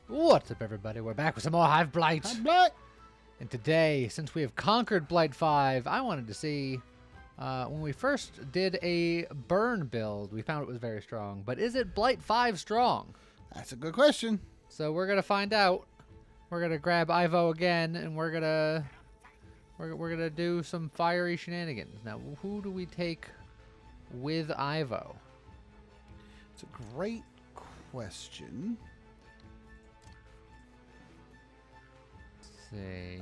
What's up, everybody? We're back with some more Hive Blight. Hive Blight! And today, since we have conquered Blight 5, I wanted to see, when we first did a burn build, we found it was very strong. But is it Blight 5 strong? That's a good question. So we're going to find out. We're going to grab Ivo again, and we're going to do some fiery shenanigans. Now, who do we take with Ivo? It's a great question. See.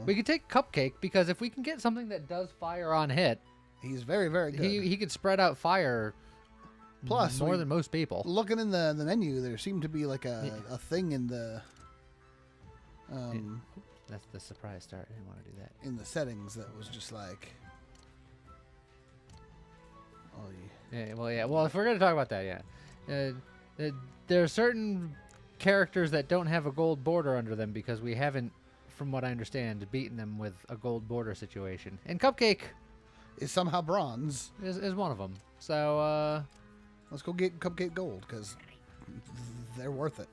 We could take Cupcake, because if we can get something that does fire on hit, he's very, very good. He could spread out fire. Plus, more than most people. Looking in the menu, there seemed to be like a thing in the that's the surprise start. I didn't want to do that. In the settings that was just like, oh yeah. Well, if we're gonna talk about that, there are certain characters that don't have a gold border under them because we haven't, from what I understand, beaten them with a gold border situation. And Cupcake is somehow bronze. Is one of them. So let's go get Cupcake gold because they're worth it.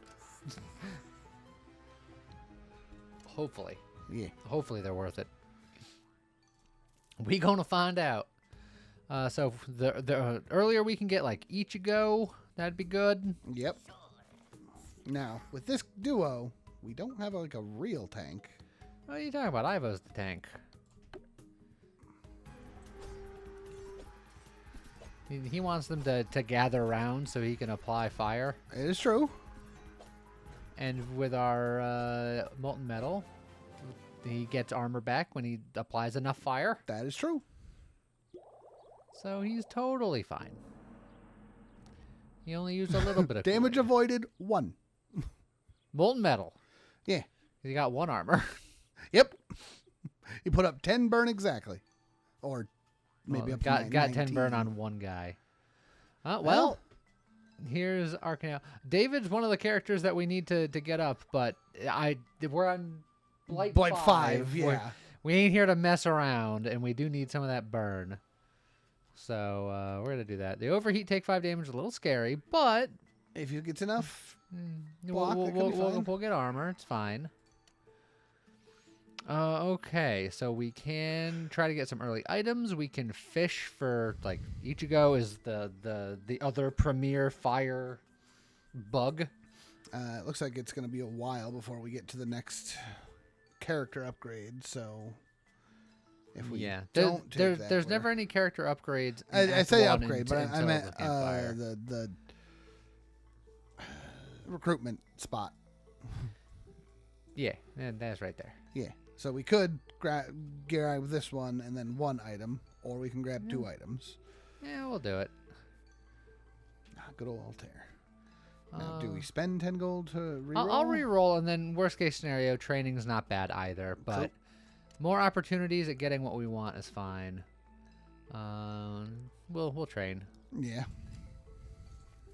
Hopefully. Yeah. Hopefully they're worth it. We gonna find out. So the earlier we can get like Ichigo, that'd be good. Yep. Now, with this duo, we don't have like a real tank. What are you talking about? Ivo's the tank. He wants them to gather around so he can apply fire. It is true. And with our molten metal, he gets armor back when he applies enough fire. That is true. So he's totally fine. He only used a little bit of damage avoided 1. Molten metal. Yeah. He got 1 armor. Yep. He put up 10 burn exactly. Or maybe up to got 10 burn on 1 guy. Well, here's our canal. David's one of the characters that we need to get up, but we're on Blight 5. Yeah. We ain't here to mess around, and we do need some of that burn. So we're going to do that. The overheat take 5 damage, a little scary, but if he gets enough block, we'll get armor. It's fine. Okay, so we can try to get some early items. We can fish for, like, Ichigo is the other premier fire bug. It looks like it's going to be a while before we get to the next character upgrade, so if we don't take that, there's never any character upgrades. I say upgrade, but I meant the recruitment spot. Yeah, and that's right there. Yeah. So we could grab this one and then 1 item, or we can grab 2 items. Yeah, we'll do it. Good old Altair. Now, do we spend 10 gold to reroll? I'll reroll, and then worst case scenario, training's not bad either, but more opportunities at getting what we want is fine. We'll train. Yeah.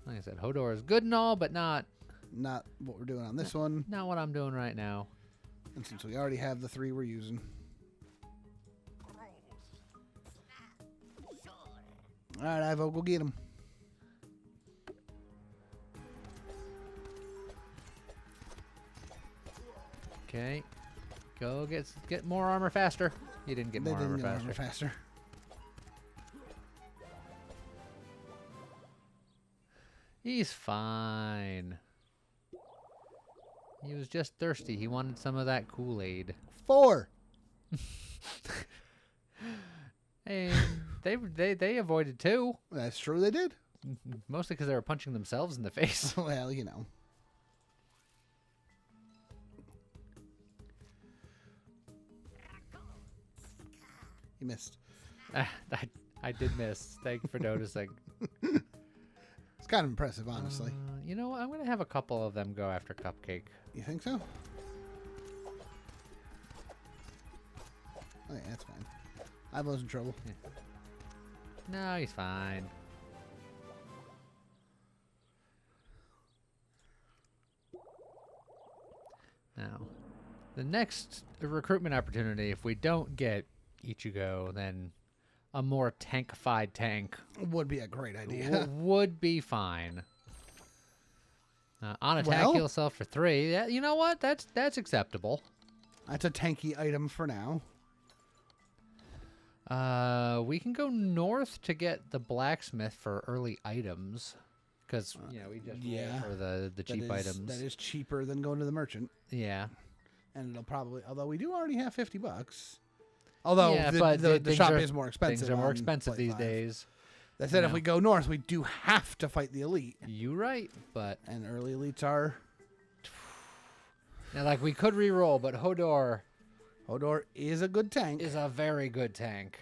Like I said, Hodor is good and all, but not what we're doing on this one. Not what I'm doing right now. And since we already have the 3 we're using. All right, Ivo, go get him. Okay. Go get more armor faster. You didn't get more armor faster. He's fine. He was just thirsty. He wanted some of that Kool-Aid. 4. And they avoided 2. That's true, they did. Mostly because they were punching themselves in the face. Well, you know. You missed. I did miss. Thank you for noticing. It's kind of impressive, honestly. You know what? I'm going to have a couple of them go after Cupcake. You think so? Oh, yeah, that's fine. I was in trouble. Yeah. No, he's fine. Now, the next recruitment opportunity, if we don't get Ichigo, then a more tankified tank would be a great idea. would be fine. On attack, heal self for 3. Yeah, you know what? That's acceptable. That's a tanky item for now. We can go north to get the blacksmith for early items, because we just roll for the cheap items. That is cheaper than going to the merchant. Yeah, and it'll probably, although we do already have $50. Although the shop is more expensive. Things are more expensive these days. That said, if we go north, we do have to fight the elite. You're right, and early elites are. Now, like, we could re-roll, but Hodor is a good tank. Is a very good tank.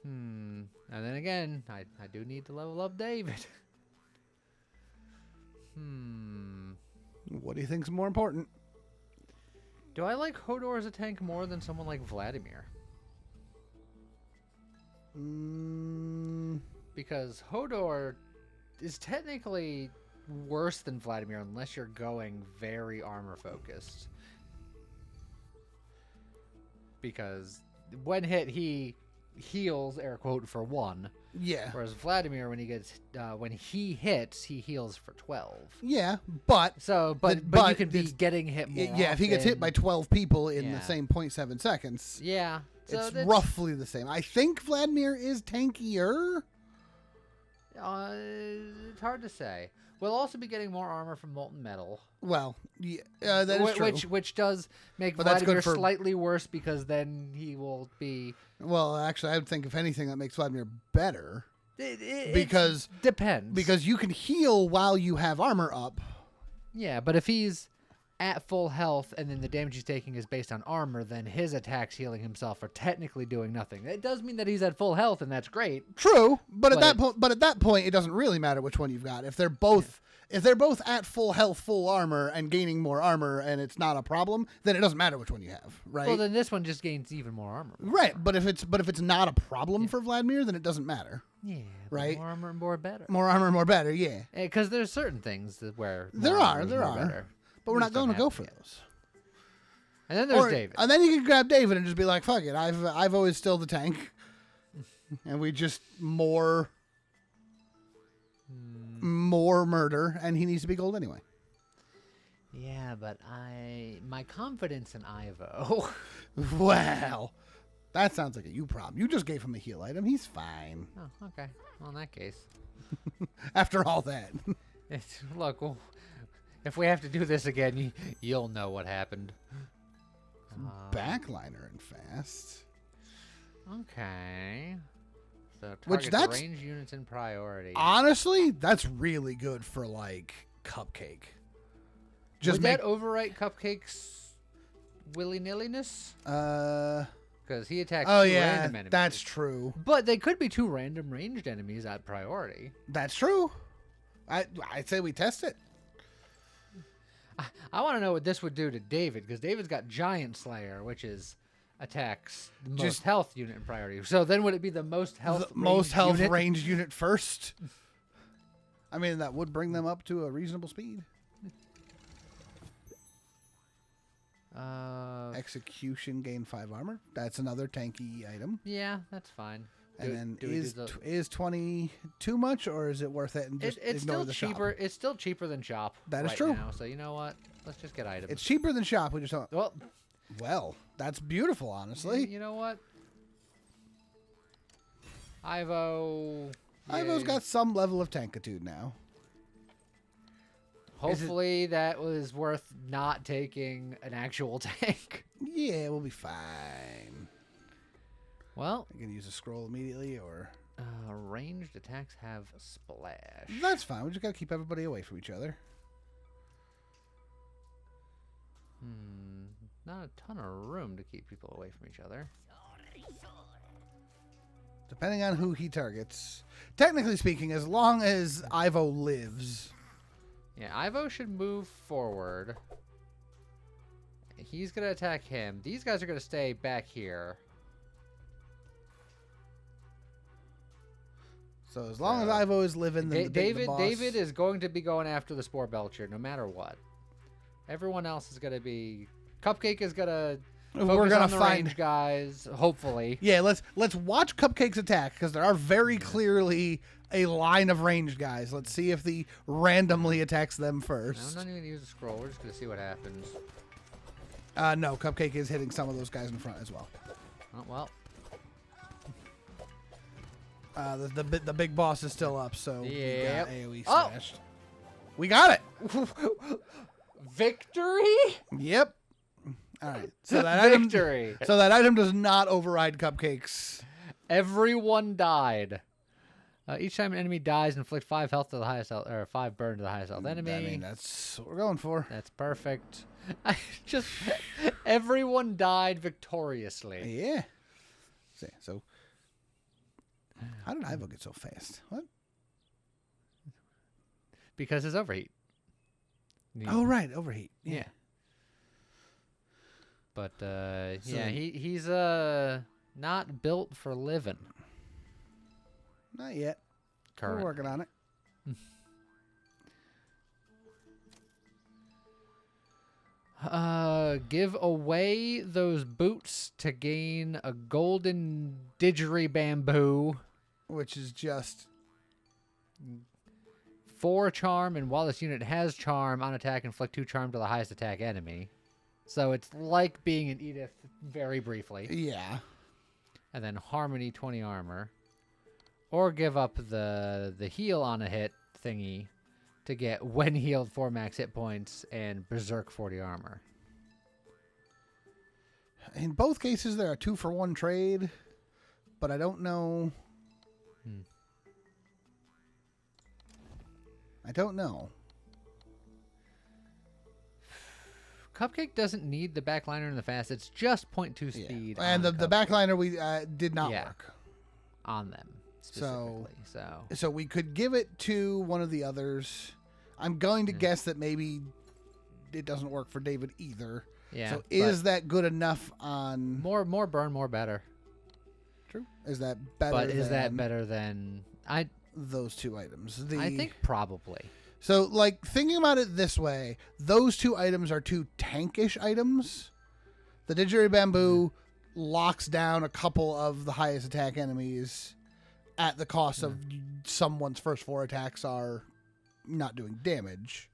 And then again, I do need to level up David. What do you think's more important? Do I like Hodor as a tank more than someone like Vladimir? Because Hodor is technically worse than Vladimir unless you're going very armor focused. Because when hit, he heals, air quote, for 1. Yeah. Whereas Vladimir, when he hits, he heals for 12. Yeah, but you can be getting hit more. Yeah, if he gets hit by 12 people in the same 0.7 seconds. Yeah. So it's roughly the same. I think Vladimir is tankier. It's hard to say. We'll also be getting more armor from molten metal. Well, that is true. Which does make Vladimir slightly worse, because then he will be... Well, actually, I would think, if anything, that makes Vladimir better. It depends. Because you can heal while you have armor up. Yeah, but if he's at full health and then the damage he's taking is based on armor, then his attacks healing himself are technically doing nothing. It does mean that he's at full health, and that's great. True, but at that point, it doesn't really matter which one you've got. If they're both at full health, full armor, and gaining more armor, and it's not a problem, then it doesn't matter which one you have, right? Well, then this one just gains even more armor. Right, but if it's not a problem for Vladimir, then it doesn't matter. Yeah, right. More armor, more better. More armor, more better. Yeah, because there's certain things where there are. Better. But we're not going to go for those. And then there's David. And then you can grab David and just be like, fuck it. I've always still the tank. And we just more murder, and he needs to be gold anyway. Yeah, but my confidence in Ivo. Well, that sounds like a you problem. You just gave him a heal item. He's fine. Oh, okay. Well, in that case. After all that. Look, if we have to do this again, you'll know what happened. Backliner and fast. Okay. So target range units in priority. Honestly, that's really good for, like, Cupcake. Would that overwrite Cupcake's willy-nilliness? Because he attacks two random enemies. That's true. But they could be 2 random ranged enemies at priority. That's true. I'd say we test it. I want to know what this would do to David, because David's got Giant Slayer, which is attacks the most health unit in priority. So then would it be the most health ranged unit first? I mean, that would bring them up to a reasonable speed. Execution, gain 5 armor. That's another tanky item. Yeah, that's fine. And then is 20 too much, or is it worth it? And just it's still cheaper. Shop? It's still cheaper than shop. That is true. Now, so you know what? Let's just get items. It's cheaper than shop. We just don't. Well, that's beautiful. Honestly, you know what? Ivo's got some level of tankitude now. Hopefully that was worth not taking an actual tank. Yeah, we'll be fine. Well, I can use a scroll immediately, or ranged attacks have splash. That's fine. We just gotta keep everybody away from each other. Not a ton of room to keep people away from each other. Depending on who he targets. Technically speaking, as long as Ivo lives. Yeah, Ivo should move forward. He's gonna attack him. These guys are gonna stay back here. So as long as Ivo is living, then David is going to be going after the Spore Belcher no matter what. Everyone else is going to be... Cupcake is going to focus on the range guys, hopefully. Yeah, let's watch Cupcake's attack, because there are very clearly a line of ranged guys. Let's see if the randomly attacks them I'm first. not even gonna use a scroll. We're just gonna see what happens. No, Cupcake is hitting some of those guys in front as well. Oh, well. The big boss is still up, so we Yep. got AoE Oh! smashed. We got it. Victory? Yep. All right. So that Victory. So that item does not override Cupcake's. Everyone died. Each time an enemy dies, inflict 5 health to the highest health, or 5 burn to the highest health enemy. I mean, that's what we're going for. That's perfect. Everyone died victoriously. Yeah. See, so how did Ivo get so fast? What? Because his overheat. Oh right, overheat. Yeah. But yeah, he's not built for living. Not yet. Currently. We're working on it. Give away those boots to gain a golden bamboo. Which is just 4 charm, and while this unit has charm, on attack, inflict 2 charm to the highest attack enemy. So it's like being an Edith very briefly. yeah. And then Harmony 20 armor. Or give up the heal on a hit thingy to get when healed 4 max hit points and Berserk 40 armor. In both cases, they're a 2-for-1 trade, but I don't know. I don't know. Cupcake doesn't need the backliner and the fast. It's just 0.2 speed. And the backliner we did not work on them specifically. So we could give it to one of the others. I'm going to guess that maybe it doesn't work for David either. Yeah. So is that good enough on more burn, more better? True. Is that better? But is that better than those 2 items? I think probably. So, like, thinking about it this way, those 2 items are 2 tankish items. The Didgeridoo Bamboo locks down a couple of the highest attack enemies at the cost of someone's first 4 attacks are not doing damage.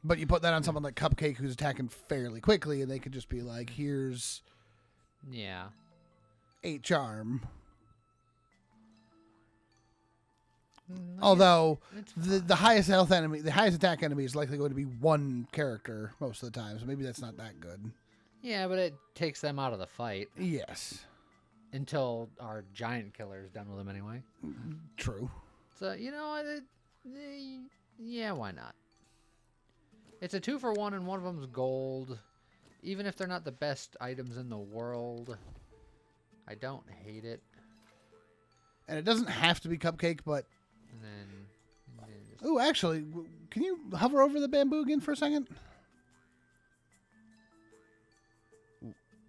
But you put that on someone like Cupcake who's attacking fairly quickly, and they could just be like, here's 8 charm. Although the highest health enemy, the highest attack enemy is likely going to be 1 character most of the time, so maybe that's not that good. Yeah, but it takes them out of the fight. Yes. Until our giant killer is done with them anyway. True. So, you know, yeah, why not? It's a 2-for-1 and one of them's gold. Even if they're not the best items in the world, I don't hate it. And it doesn't have to be Cupcake, but... And then oh, actually, can you hover over the bamboo again for a second?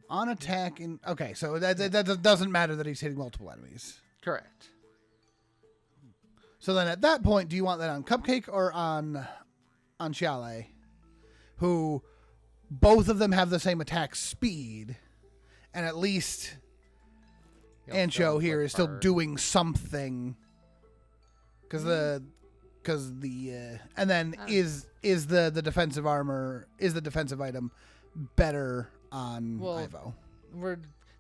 On attack in... Okay, so that doesn't matter that he's hitting multiple enemies. Correct. So then at that point, do you want that on Cupcake or on Chalet? Who both of them have the same attack speed, and at least Ancho here is still doing something. Because and then is the defensive armor, is the defensive item better on Ivo?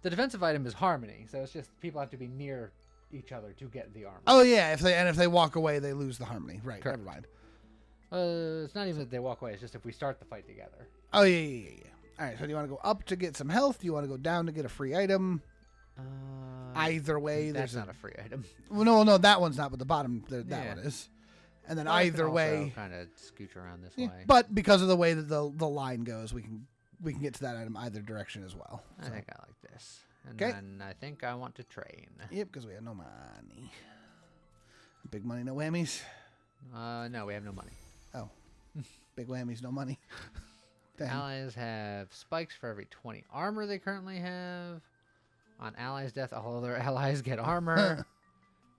The defensive item is Harmony, so it's just people have to be near each other to get the armor. Oh yeah, if they walk away, they lose the Harmony. Right, correct. Never mind. It's not even that they walk away, it's just if we start the fight together. Oh yeah. All right, so do you want to go up to get some health? Do you want to go down to get a free item? Either way, that's not a free item. Well, no, that one's not, but the bottom, that one is. And then either way, kind of scooch around this way. But because of the way that the line goes, we can get to that item either direction as well. I think I like this. And then I think I want to train. Yep, because we have no money. Big money, no whammies. No, we have no money. Oh, big whammies, no money. Allies have spikes for every 20 armor they currently have. On allies' death, all other allies get armor.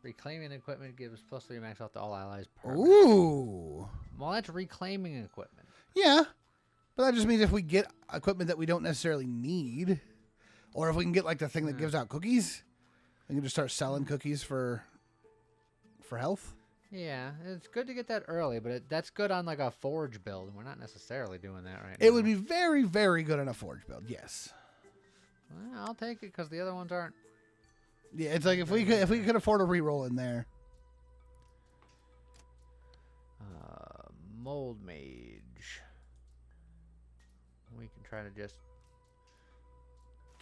Reclaiming equipment gives +3 max health to all allies per. Ooh. Well, that's reclaiming equipment. Yeah, but that just means if we get equipment that we don't necessarily need, or if we can get like the thing that gives out cookies, we can just start selling cookies for for health. Yeah, it's good to get that early, but that's good on like a forge build. We're not necessarily doing that right now. It would be very, very good on a forge build. Yes. Well, I'll take it because the other ones aren't. Yeah, it's like if we could afford a reroll in there. Mold Mage. We can try to just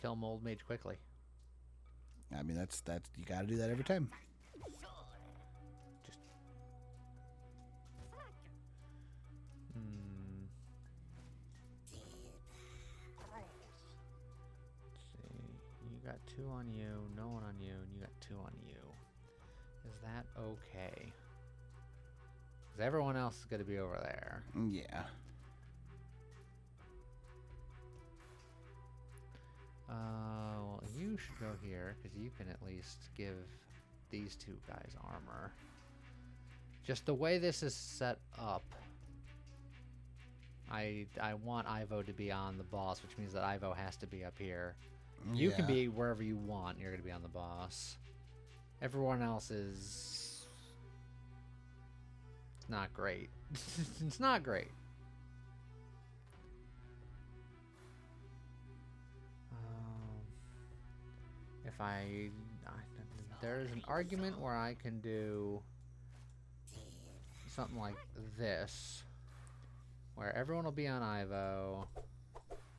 kill Mold Mage quickly. I mean, that's you got to do that every time. Just. Let's see. You got 2 on you, no one on you, and you got 2 on you. Is that okay? Because everyone else is going to be over there. Yeah. Well, you should go here, because you can at least give these 2 guys armor. Just the way this is set up, I want Ivo to be on the boss, which means that Ivo has to be up here. You can be wherever you want, you're going to be on the boss. Everyone else is not great. It's not great. If there's an argument where I can do something like this, where everyone will be on Ivo,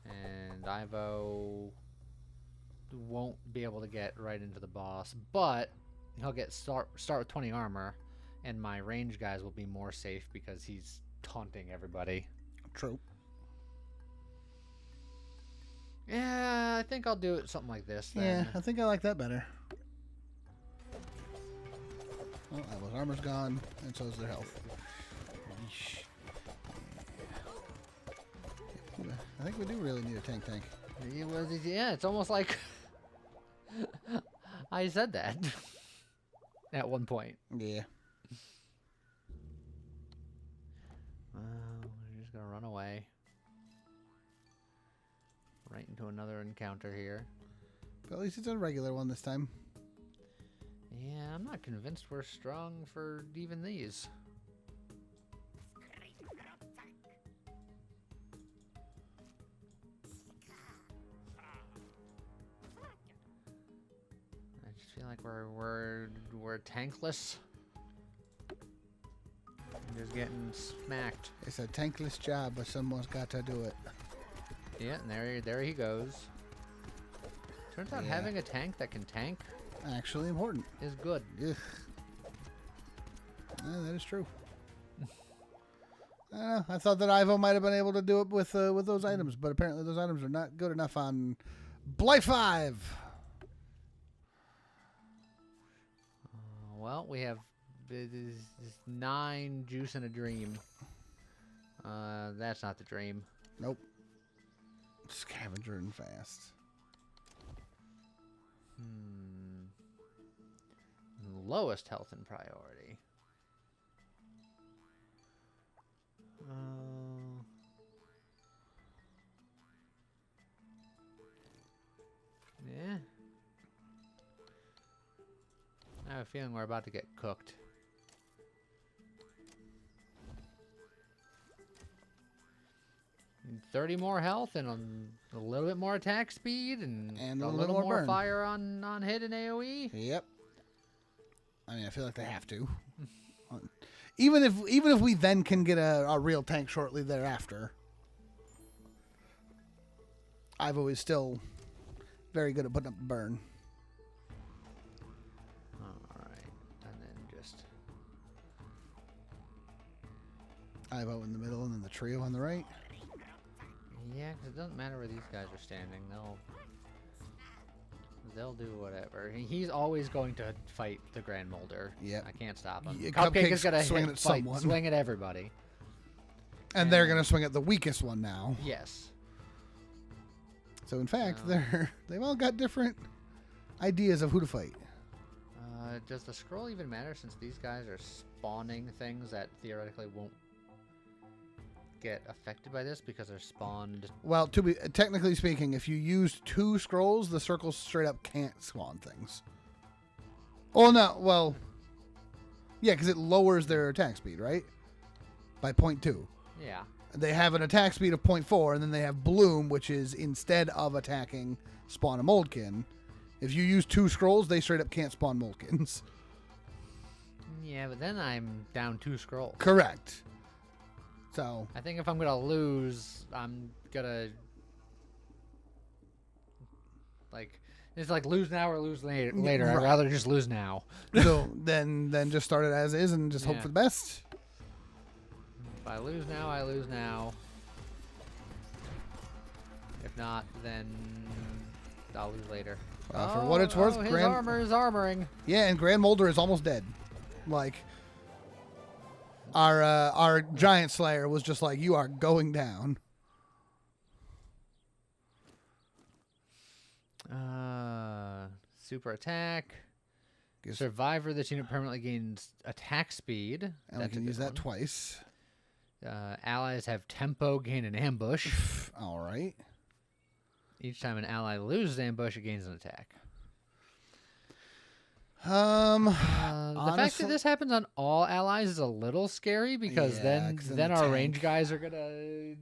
and Ivo won't be able to get right into the boss, but he'll get start with 20 armor, and my range guys will be more safe because he's taunting everybody. True. Yeah, I think I'll do it something like this then. Yeah, I think I like that better. Well, Ivo's armor's gone, and so is their health. Yeesh. Yeah. I think we do really need a tank. Yeah, it's almost like I said that at one point. Yeah. We're just gonna run away. Right into another encounter here. But at least it's a regular one this time. Yeah, I'm not convinced we're strong for even these. I just feel like we're tankless. We're just getting smacked. It's a tankless job, but someone's got to do it. Yeah, and there he goes. Turns out having a tank that can tank actually important is good. Ugh. Yeah, that is true. I thought that Ivo might have been able to do it with those items, but apparently those items are not good enough on Blight 5. Well, we have 9 juice and a dream. That's not the dream. Nope. Scavenger and fast. Lowest health and priority. Yeah. I have a feeling we're about to get cooked. And 30 more health and a little bit more attack speed and a little more burn. fire on hit and AoE. Yep. I mean, I feel like they have to. Even if we then can get a real tank shortly thereafter, Ivo is still very good at putting up the burn. Alright, and then just... Ivo in the middle and then the trio on the right. Yeah, because it doesn't matter where these guys are standing. They'll do whatever. He's always going to fight the Grand Molder. Yep. I can't stop him. Yeah, Cupcake is going to swing at someone. swing at everybody. And they're going to swing at the weakest one now. Yes. So in fact, they've all got different ideas of who to fight. Does the scroll even matter since these guys are spawning things that theoretically won't get affected by this because they're spawned? Well, technically speaking, if you use 2 scrolls, the circles straight up can't spawn things. Oh no, well, Yeah, because it lowers their attack speed, right? By 0.2. Yeah. They have an attack speed of 0.4, and then they have Bloom, which is instead of attacking, spawn a Moldkin. If you use 2 scrolls, they straight up can't spawn Moldkins. Yeah, but then I'm down 2 scrolls. Correct. So I think if I'm gonna lose, I'm gonna it's like lose now or lose later. Right. I'd rather just lose now. so then just start it as is and just hope Yeah. for the best. If I lose now, I lose now. If not, then I'll lose later. For what it's worth, his armor is armoring. Yeah, and Grand Molder is almost dead. Like our Giant Slayer was just like, you are going down. Super attack. Gives- Survivor. This unit permanently gains attack speed. And we That's a can good use that one. twice. Allies have tempo, gain an ambush. All right. Each time an ally loses ambush, it gains an attack. The fact Honestly- that this happens on all allies is a little scary because Yeah, then 'cause then then the our tank- range guys are gonna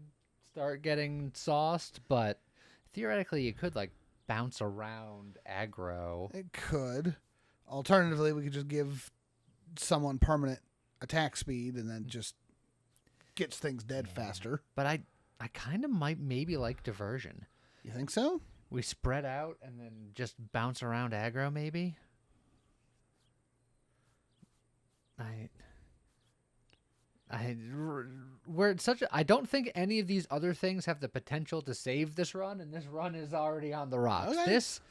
start getting sauced. But theoretically, you could like bounce around aggro. It could. Alternatively, we could just give someone permanent attack speed and then just gets things dead faster. But I kind of might maybe like diversion. You think so? We spread out and then just bounce around aggro, maybe. We're such a, I don't think any of these other things have the potential to save this run, and this run is already on the rocks. Okay. This,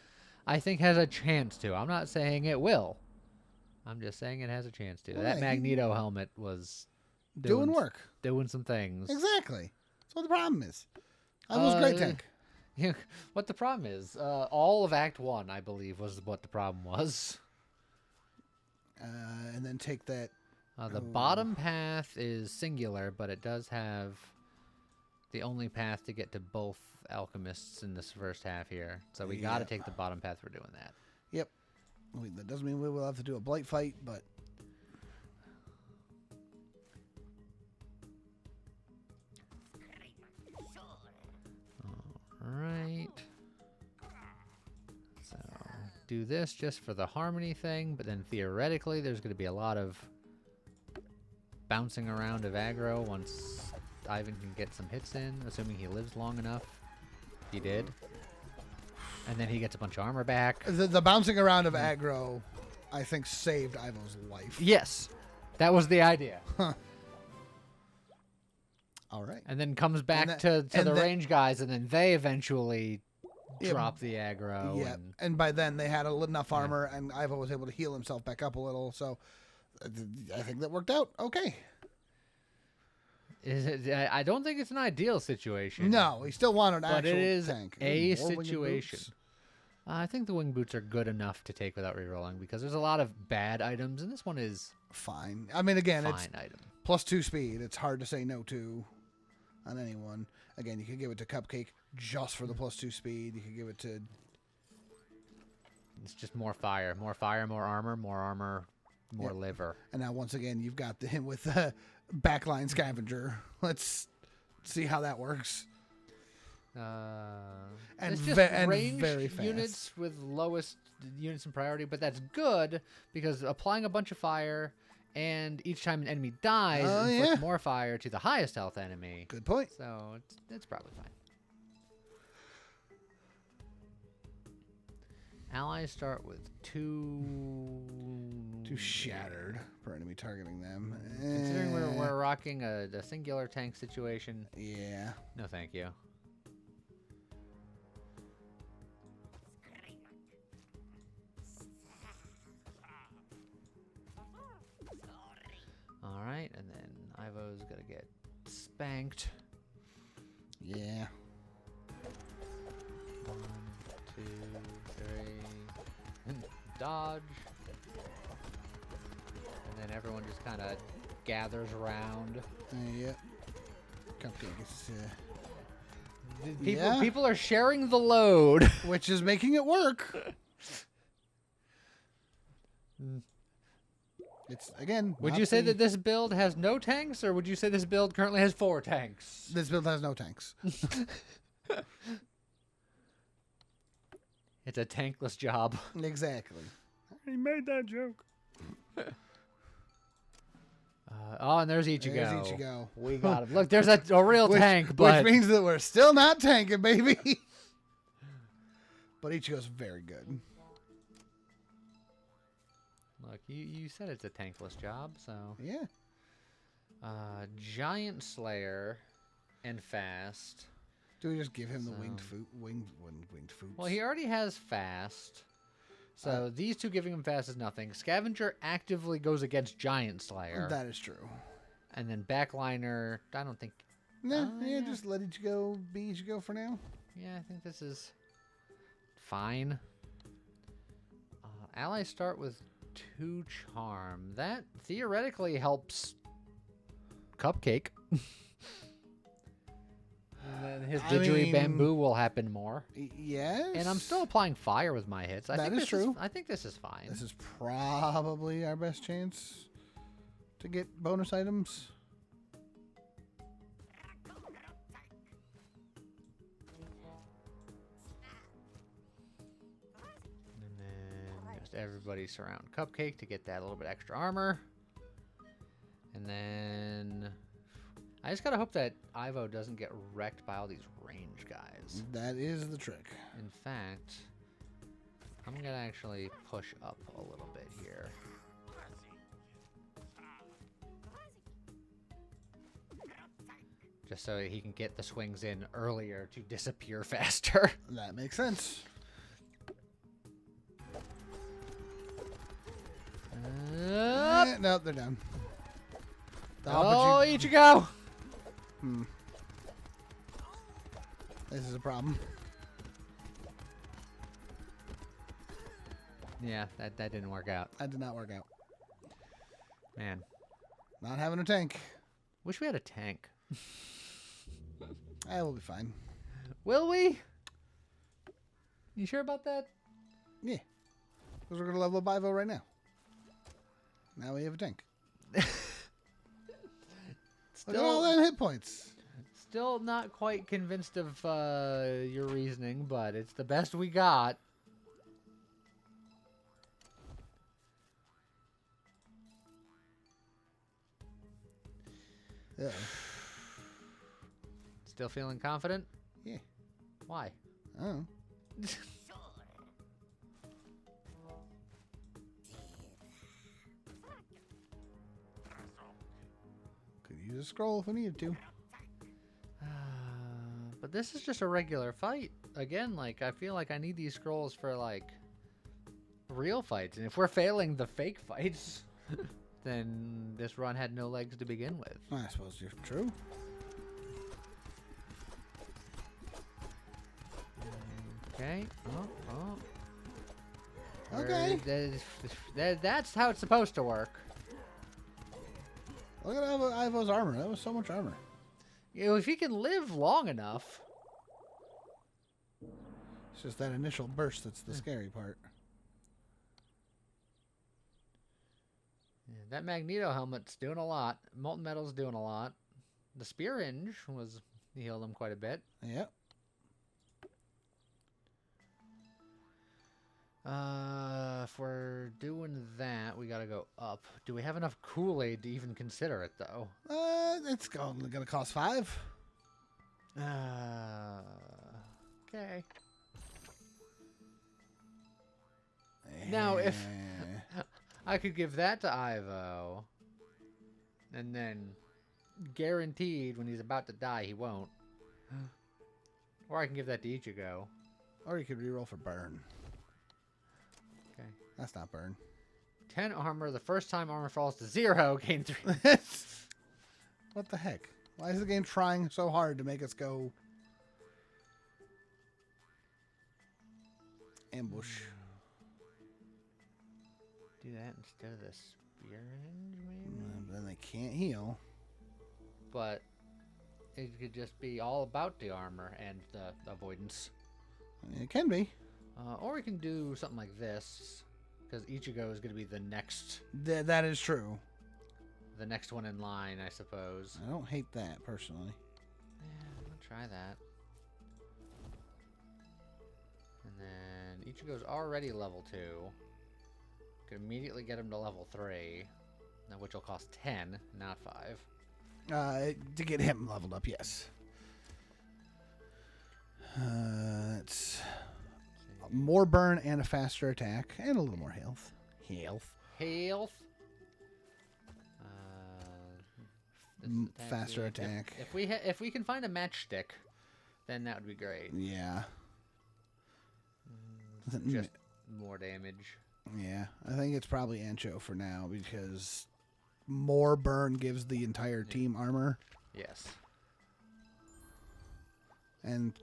I think, has a chance to. I'm not saying it will. I'm just saying it has a chance to. That Right. Magneto helmet was Doing work. doing some things. Exactly. That's what the problem is. I was great tank. Yeah, what the problem is, all of Act 1, I believe, was what the problem was. And then take that. The bottom path is singular, but it does have the only path to get to both alchemists in this first half here. So we got to take the bottom path for doing that. Yep. That doesn't mean we will have to do a blight fight, but All right. So do this just for the harmony thing, but then theoretically there's going to be a lot of bouncing around of aggro once Ivan can get some hits in, assuming he lives long enough. He did. And then he gets a bunch of armor back. the bouncing around of aggro, I think, saved Ivo's life. Yes. That was the idea. All right. And then comes back And to the then- range guys, and then they eventually Yeah, drop the aggro. Yeah, And and by then they had enough armor, and Ivo was able to heal himself back up a little. So I think that worked out okay. I don't think it's an ideal situation. No, he still wanted an But actual it is tank. a More winged situation. boots. I think the wing boots are good enough to take without rerolling because there's a lot of bad items, and this one is Fine. I mean, again, fine it's item. +2 speed. It's hard to say no to on anyone. Again, you could give it to Cupcake just for the +2 speed. You could give it to It's just more fire, more armor, more liver. And now once again, you've got him with backline scavenger. Let's see how that works. And it's just ranged very fast. units with lowest units in priority, but that's good because applying a bunch of fire and each time an enemy dies, inflict more fire to the highest health enemy. Good point. So it's probably fine. Allies start with two Shattered per enemy targeting them. Considering we're rocking a singular tank situation, Yeah. no thank you. All right, and then Ivo's gonna get spanked. Yeah. 1, 2, 3, dodge. And then everyone just kind of gathers around. Yeah. Cupcake is, People are sharing the load. which is making it work. It's, again, Would not you say the- that this build has no tanks, or would you say this build currently has 4 tanks? This build has no tanks. It's a tankless job. Exactly. I already made that joke. Oh, and there's Ichigo. There's Ichigo. We got him. Look, there's a real tank, Which but means that we're still not tanking, baby. But Ichigo's very good. look, you said it's a tankless job, so Yeah. Giant Slayer and fast. Do we just give him the So- winged food? Well, he already has fast. So these two giving him fast is nothing. Scavenger actively goes against Giant Slayer. That is true. And then Backliner, I don't think... Nah, Oh, yeah, yeah. just let Ichigo be Ichigo for now. Yeah, I think this is fine. Allies start with 2 charm. That theoretically helps Cupcake. And then his I Didgeridoo mean- Bamboo will happen more. Yes. And I'm still applying fire with my hits. That think is this true. I think this is fine. This is probably our best chance to get bonus items. And then just everybody surround Cupcake to get that little bit extra armor. And then I just gotta hope that Ivo doesn't get wrecked by all these range guys. That is the trick. In fact, I'm gonna actually push up a little bit here. Just so he can get the swings in earlier to disappear faster. That makes sense. Nope, they're down. Oh, Ichigo! This is a problem. Yeah, that didn't work out. That did not work out. Man, Not having a tank. wish we had a tank. We'll be fine. Will we? You sure about that? Yeah. Because we're going to level up Ivo right now. Now we have a tank. Look at all them hit points. Still not quite convinced of your reasoning, but it's the best we got. Yeah. Still feeling confident? Yeah. Why? Oh. Could use a scroll if we needed to. But this is just a regular fight. Again, like, I feel like I need these scrolls for, like, real fights. And if we're failing the fake fights, then this run had no legs to begin with. I suppose you're true. Okay. Okay. That's how it's supposed to work. Look at Ivo's armor. That was so much armor. You know, if he can live long enough. It's just that initial burst that's the scary part. Yeah, that Magneto helmet's doing a lot. Molten Metal's doing a lot. The Spear Hinge was healed him quite a bit. Yep. If we're doing that, we gotta go up. Do we have enough Kool-Aid to even consider it, though? It's only gonna cost 5. Okay. Now, if I could give that to Ivo, and then guaranteed when he's about to die, he won't. Or I can give that to Ichigo. Or you could reroll for burn. Okay. That's not burn. 10 armor. The first time armor falls to 0, gain 3. What the heck? Why is the game trying so hard to make us go ambush? Do that instead of the Spear Hinge, maybe? Then they can't heal. But it could just be all about the armor and the avoidance. I mean, it can be. Or we can do something like this. Because Ichigo is going to be the next That is true. one in line, I suppose. I don't hate that, personally. Yeah, I'll try that. And then Ichigo's already level 2. Could immediately get him to level 3, now which will cost 10, not 5. To get him leveled up, yes. It's more burn and a faster attack and a little more health. Health. Faster attack. If we can find a matchstick, then that would be great. Yeah. Just more damage. Yeah, I think it's probably Ancho for now because more burn gives the entire team armor. Yes. And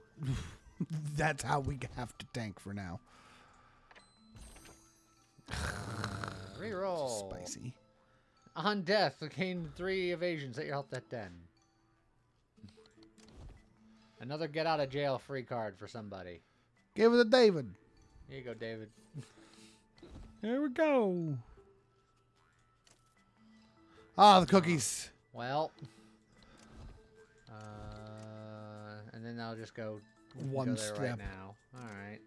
that's how we have to tank for now. Reroll. Spicy. On death, gain 3 evasions. Set your health at 10. Another get out of jail free card for somebody. Give it to David. Here you go, David. Here we go. Ah, the cookies. Well. And then I'll just go One go there step. right now. All right.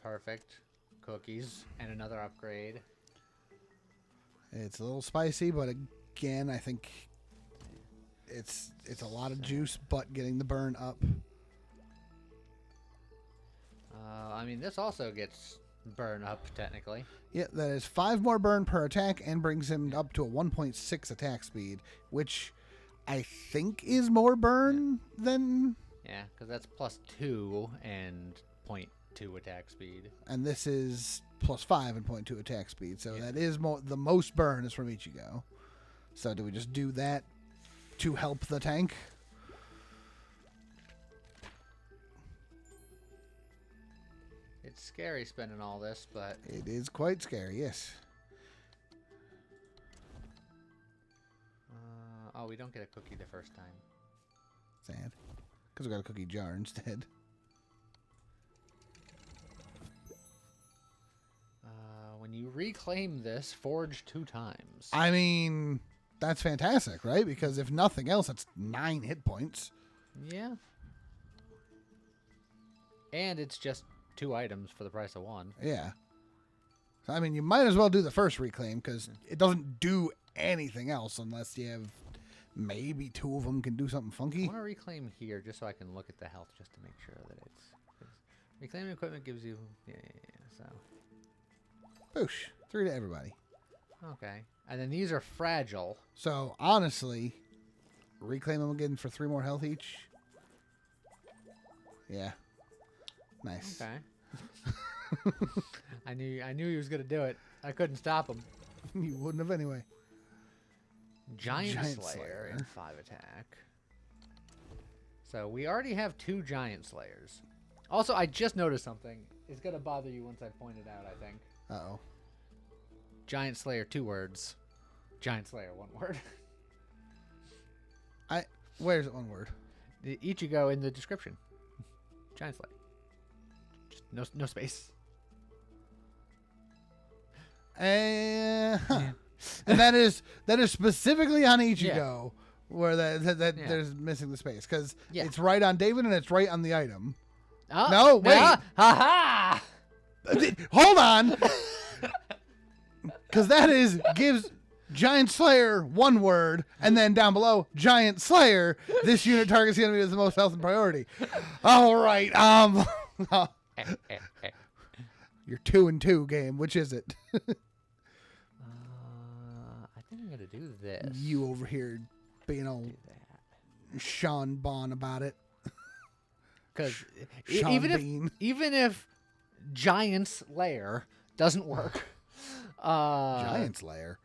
Perfect. Cookies and another upgrade. It's a little spicy, but again, I think it's a lot of juice, but getting the burn up. I mean, this also gets burn up technically. Yeah, that is 5 more burn per attack and brings him up to a 1.6 attack speed, which I think is more burn than... Yeah, because that's +2 and 0.2 attack speed. And this is +5 and 0.2 attack speed, so that is the most burn is from Ichigo. So do we just do that to help the tank? It's scary spending all this, but... It is quite scary, yes. Oh, we don't get a cookie the first time. Sad. Because we got a cookie jar instead. When you reclaim this, forge 2 times. I mean, that's fantastic, right? Because if nothing else, it's 9 hit points. Yeah. And it's just 2 items for the price of 1. Yeah. So, I mean, you might as well do the first reclaim because it doesn't do anything else unless you have maybe 2 of them can do something I funky. want to reclaim here just so I can look at the health just to make sure that it's... Reclaiming equipment gives you... Yeah, so... Boosh. 3 to everybody. Okay. And then these are fragile. So, honestly, reclaim them again for 3 more health each. Yeah. Nice. Okay. I knew he was going to do it. I couldn't stop him. You wouldn't have anyway. Giant Slayer. Slayer and 5 attack. So we already have 2 Giant Slayers. Also, I just noticed something. It's going to bother you once I point it out, I think. Uh-oh. Giant Slayer, 2 words. Giant Slayer, 1 word. Where's it 1 word? The Ichigo in the description. Giant Slayer. Just no space. And that is specifically on Ichigo where that there's missing the space because it's right on David and it's right on the item. Oh, no, wait. Ha-ha! Hold on. Because that gives Giant Slayer 1 word, and then down below, Giant Slayer, this unit targets the enemy with the most health and priority. All right. Your 2 and 2 game. Which is it? I think I'm going to do this. You over here being all Sean Bon about it. Because even if Giant's Lair doesn't work, Giant Slayer.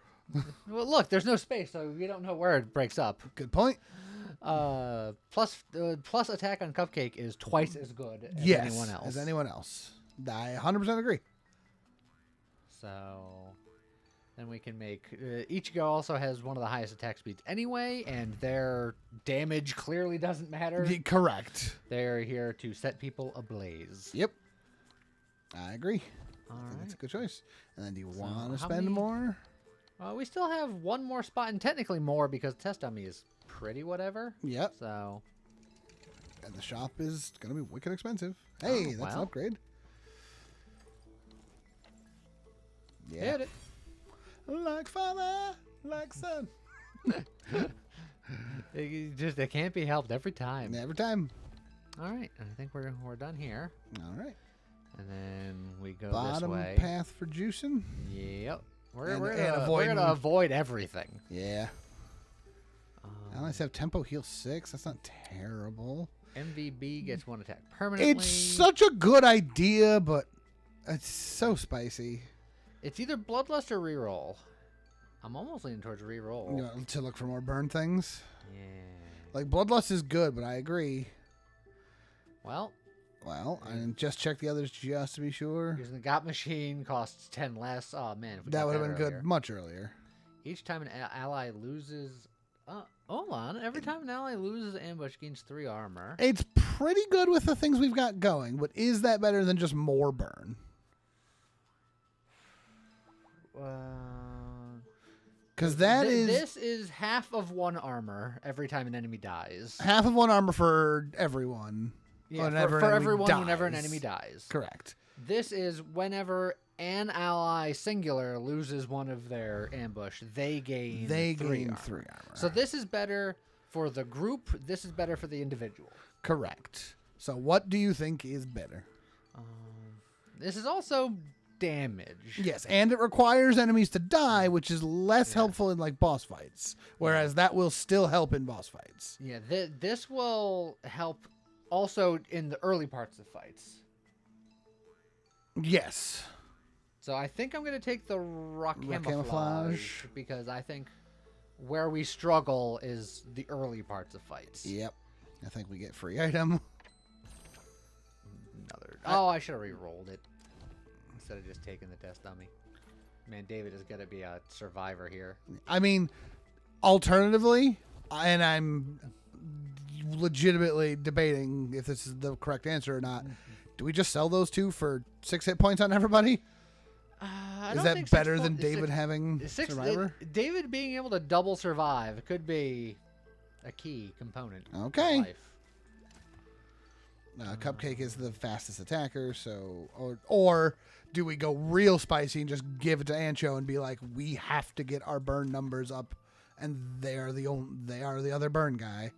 Well, look, there's no space, so we don't know where it breaks up. Good point. Plus attack on Cupcake is twice as good as anyone else. As anyone else. I 100% agree. So, Then we can make Ichigo also has one of the highest attack speeds anyway, and their damage clearly doesn't matter. Correct. They're here to set people ablaze. Yep. I agree. All I think right. that's a good choice. And then do you So want to how spend many- more? We still have one more spot, and technically more because test dummy is pretty whatever. Yep. So And the shop is going to be wicked expensive. Hey, that's an well. upgrade. Yeah. hit it. Like father, like son. It can't be helped every time. Every time. All right, I think we're done here, All right. and then we go Bottom this way. path for juicing. Yep. We're And gonna avoiding- avoid everything. Yeah. Allies have tempo heal 6. That's not terrible. MVB gets one attack permanently. It's such a good idea, but it's so spicy. It's either bloodlust or reroll. I'm almost leaning towards reroll. You know, to look for more burn things. Yeah. Like, Bloodlust is good, but I agree. Well, Well, I didn't just check the others just to be sure. using the Got Machine costs 10 less. Oh man, if we That got would have been earlier. good much earlier. Each time an ally loses. Hold on. Every time an ally loses ambush, gains 3 armor. It's pretty good with the things we've got going, but is that better than just more burn? Because that is This is half of 1 armor every time an enemy dies. half of 1 armor for everyone. Yeah, whenever for an enemy everyone whenever an dies. enemy dies. Correct. This is whenever an ally singular loses one of their ambush, they gain 3 armor. 3 armor. So this is better for the group. This is better for the individual. Correct. So what do you think is better? This is also damage. Yes, and it requires enemies to die, which is less helpful in like boss fights, whereas that will still help in boss fights. Yeah, this will help also in the early parts of fights. Yes. So I think I'm going to take the rock Rock camouflage camouflage. because I think where we struggle is the early parts of fights. Yep. I think we get free item. I should have re-rolled it instead of just taking the test dummy. Man, David is going to be a survivor here. I mean, alternatively, and I'm legitimately debating if this is the correct answer or not. Do we just sell those 2 for 6 hit points on everybody? I Is don't that think better 6 than point- David six- having Survivor? David being able to double survive could be a key component. Okay. Of life. Cupcake is the fastest attacker, so or do we go real spicy and just give it to Ancho and be like, we have to get our burn numbers up, and they are the other burn guy,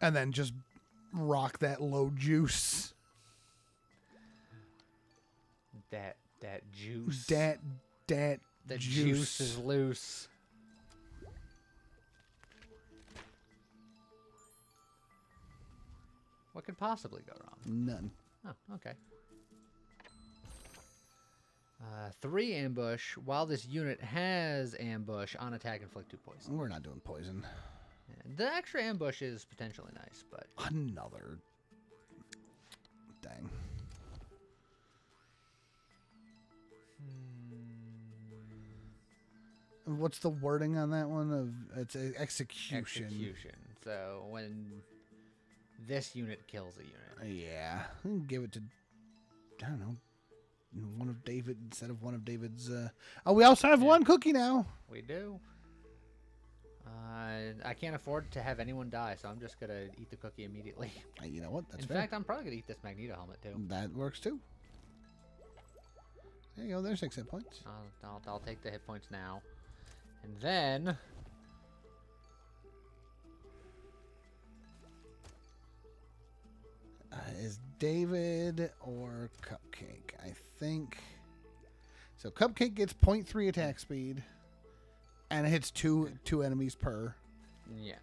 and then just rock that low juice. That juice. That the juice is loose. What could possibly go wrong? None. Oh, okay. 3 ambush. While this unit has ambush, on attack inflict 2 poison. We're not doing poison. Yeah, the extra ambush is potentially nice, but Another. Dang. What's the wording on that one? Of it's a execution. execution. So when this unit kills a unit. Yeah, we can give it to, I don't know, one of David instead of one of David's. Oh, we also have one cookie now. We do. I can't afford to have anyone die, so I'm just gonna eat the cookie immediately. You know what? That's In fair. fact, I'm probably gonna eat this Magneto helmet too. That works too. There you go. There's 6 hit points. I'll take the hit points now, and then Is David or Cupcake? I think. So Cupcake gets 0.3 attack speed, and it hits two enemies per. yeah,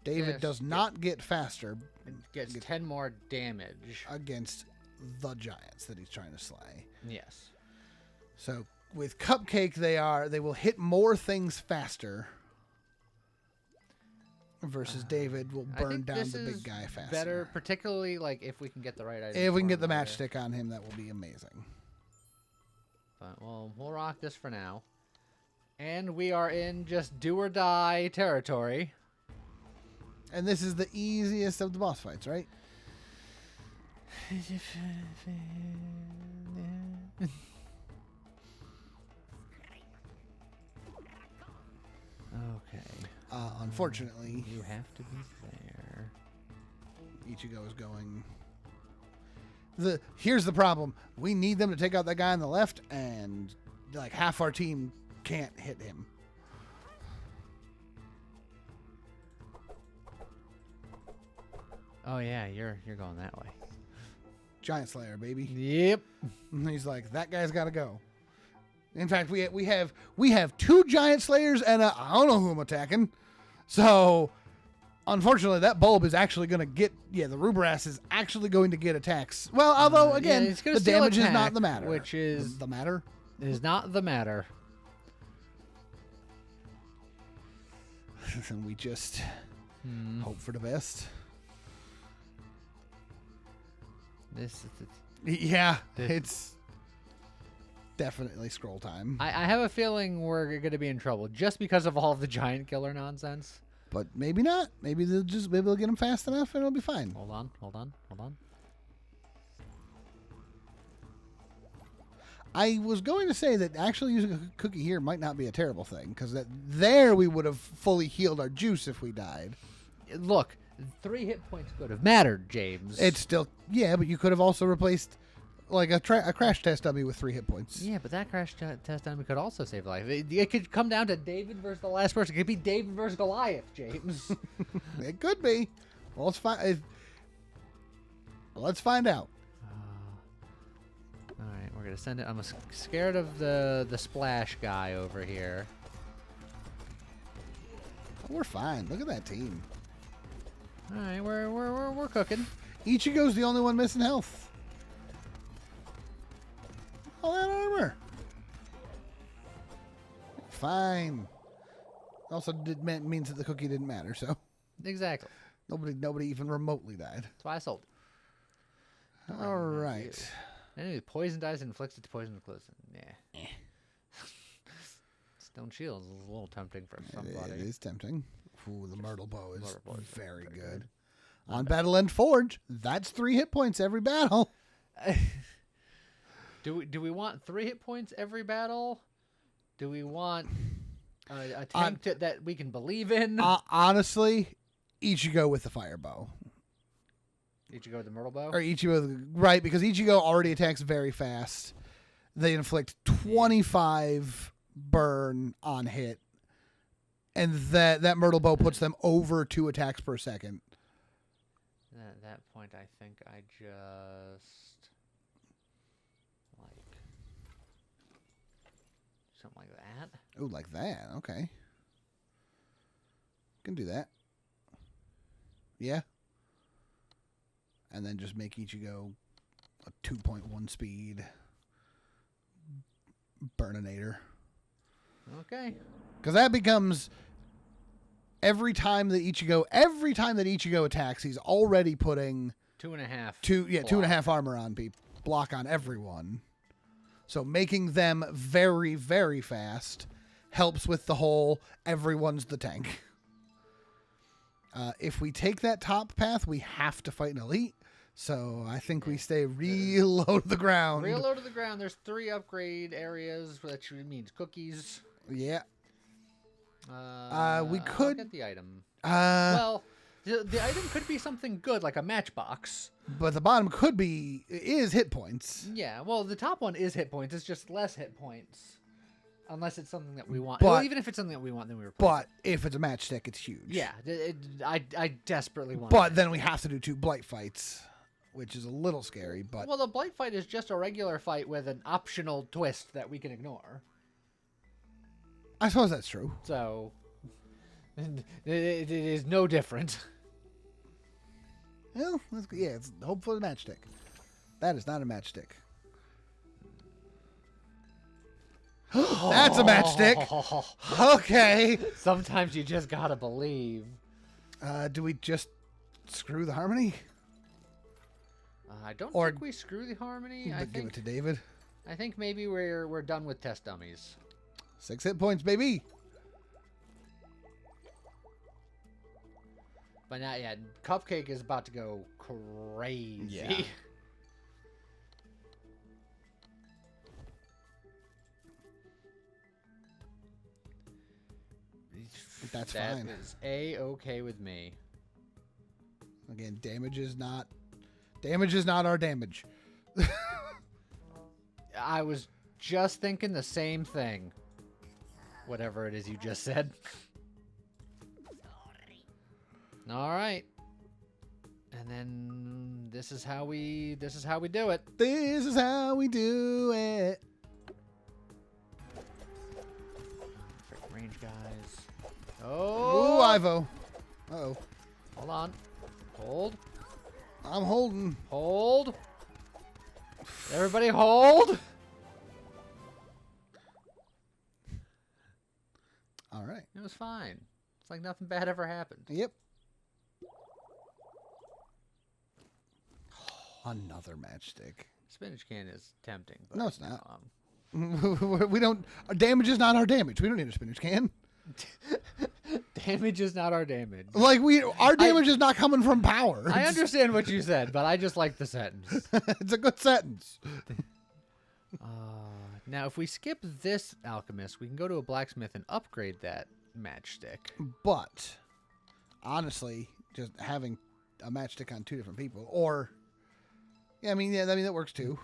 David Yes, does not get faster it gets 10 more damage. against the giants that he's trying to slay. Yes. So with Cupcake, they will hit more things faster. Versus David will I burn think down this the big is guy faster. Better, particularly like if we can get the right item. If we can for get the him later. matchstick on him, that will be amazing. But we'll rock this for now. And we are in just do or die territory. And this is the easiest of the boss fights, right? Okay. Unfortunately, You have to be there. Ichigo is going. Here's the problem: we need them to take out that guy on the left, and like half our team can't hit him. Oh yeah, you're going that way. Giant Slayer, baby. Yep. And he's like, that guy's got to go. In fact, we have 2 Giant Slayers and I don't know who I'm attacking. So, unfortunately, that bulb is actually going to get. Yeah, the Rubrass is actually going to get attacks. Well, although again, it's gonna the still damage is attack, not the matter. which is the matter. is not the matter. And we just hope for the best. Yeah, it's definitely scroll time. I have a feeling we're going to be in trouble just because of all of the giant killer nonsense. But maybe not. Maybe they'll get him fast enough and it'll be fine. Hold on. I was going to say that actually using a cookie here might not be a terrible thing, because there we would have fully healed our juice if we died. Look, 3 hit points could have mattered, James. It's still, yeah, but you could have also replaced like a crash test dummy with 3 hit points. Yeah, but that crash test dummy could also save life. It could come down to David versus the last person. It could be David versus Goliath, James. It could be. Well, let's find out. All right, we're gonna send it. I'm scared of the splash guy over here. Oh, we're fine. Look at that team. All right, we're cooking. Ichigo's the only one missing health. All that armor. Fine. Also, means that the cookie didn't matter, so Exactly. nobody even remotely died. That's why I sold it. All right. Anyway, poison dies inflicted to poison close. Yeah. Stone shield is a little tempting for somebody. It is tempting. Ooh, the Myrtle Bow is Bow is very very good. On Battle End Forge, that's 3 hit points every battle. Do we want 3 hit points every battle? Do we want a tank that we can believe in? Honestly, Ichigo with the Fire Bow. Ichigo with the Myrtle Bow? Or Ichigo, right, because Ichigo already attacks very fast. They inflict 25 burn on hit. And that Myrtle Bow puts them over 2 attacks per second. At that point, I think I just like something like that. Ooh, like that. Okay. Can do that. Yeah. And then just make Ichigo a 2.1 speed Burninator. Okay. Because that becomes every time that Ichigo attacks, he's already putting 2.5. 2.5 armor on block on everyone. So making them very, very fast helps with the whole everyone's the tank. If we take that top path, we have to fight an elite. So I think we stay real low to the ground. Real low to the ground. There's 3 upgrade areas, which means cookies. Yeah. We I'll could get the item. well, the item could be something good, like a matchbox. But the bottom is hit points. Yeah, well, the top one is hit points. It's just less hit points. Unless it's something that we want. But, well, even if it's something that we want, then we replace But it. if it's a matchstick, it's huge. Yeah, I desperately want But it. then we have to do 2 blight fights, which is a little scary. But Well, the blight fight is just a regular fight with an optional twist that we can ignore. I suppose that's true. So, it is no different. Well, it's hope for the matchstick. That is not a matchstick. That's a matchstick. Okay. Sometimes you just gotta believe. Do we just screw the harmony? I don't Or think we screw the harmony. I Give think it to David. I think maybe we're done with test dummies. 6 hit points, baby. But not yet. Cupcake is about to go crazy. Yeah. That's fine. That is A-okay with me. Again, damage is not our damage. I was just thinking the same thing. Whatever it is you just said. All right. And then this is how we do it. This is how we do it. Frick range guys. Ooh, Oh, Ivo. Uh-oh. hold on. Hold. I'm holding. Hold. Everybody hold. All right. It was fine. It's like nothing bad ever happened. Yep. Another matchstick. Spinach can is tempting. But, No, it's not. We don't. Our damage is not our damage. We don't need a spinach can. Damage is not our damage. Like our damage is not coming from power. I understand what you said, but I just like the sentence. It's a good sentence. Now, if we skip this alchemist, we can go to a blacksmith and upgrade that matchstick. But honestly, just having a matchstick on 2 different people, or yeah, I mean that works too.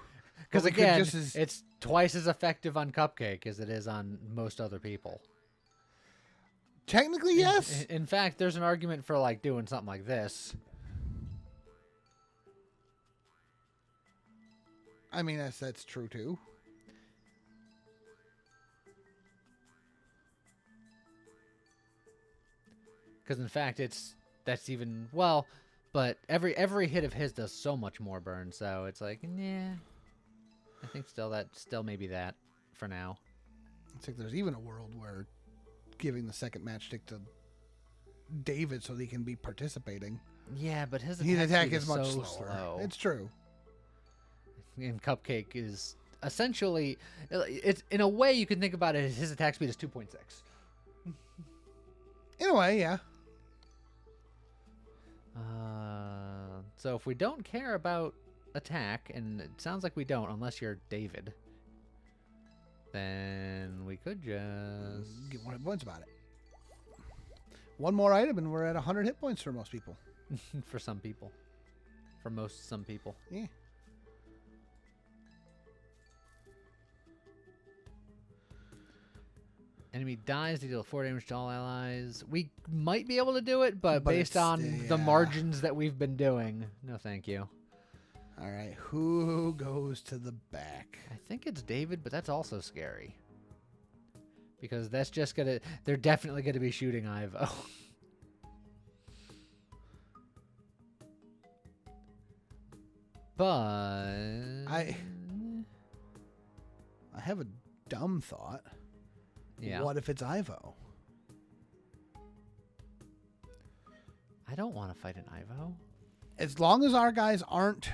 Because But we could again, just it's twice as effective on Cupcake as it is on most other people. Technically, yes. In fact, there's an argument for like doing something like this. I mean, that's true too. Because in fact, that's even well, but every hit of his does so much more burn. So it's like, yeah, I think still maybe that for now. It's like there's even a world where giving the second matchstick to David so that he can be participating. Yeah, but his attack speed is much so slower. slow. It's true. And Cupcake is essentially, it's in a way you can think about it. His attack speed is 2.6. In a way, yeah. So if we don't care about attack, and it sounds like we don't, unless you're David, then we could just Get 1 hit points about it. One more item, and we're at 100 hit points for most people. for some people, for some people. Yeah. Enemy dies, they deal 4 damage to all allies. We might be able to do it, but based it's- on the margins that we've been doing, no thank you. All right, who goes to the back? I think it's David, but that's also scary. Because that's just gonna, they're definitely gonna be shooting Ivo. But I have a dumb thought. yeah, What if it's Ivo? I don't want to fight an Ivo. As long as our guys aren't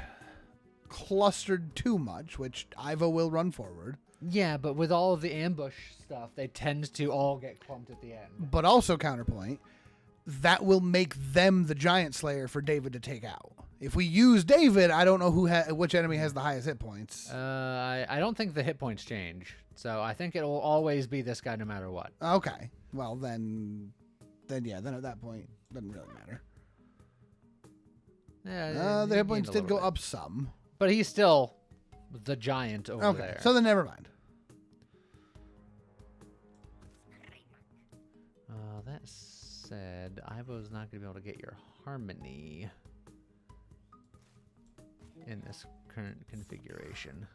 clustered too much, which Ivo will run forward. Yeah, but with all of the ambush stuff, they tend to all get clumped at the end. But also counterpoint, that will make them the giant slayer for David to take out. If we use David, I don't know which enemy has the highest hit points. I don't think the hit points change, so I think it will always be this guy no matter what. Okay. Well, then at that point, doesn't really matter. Yeah, The he hit points gained a did go little up some. bit. But he's still the giant over Okay, there. so then never mind. That said, Ivo's not going to be able to get your harmony in this current configuration.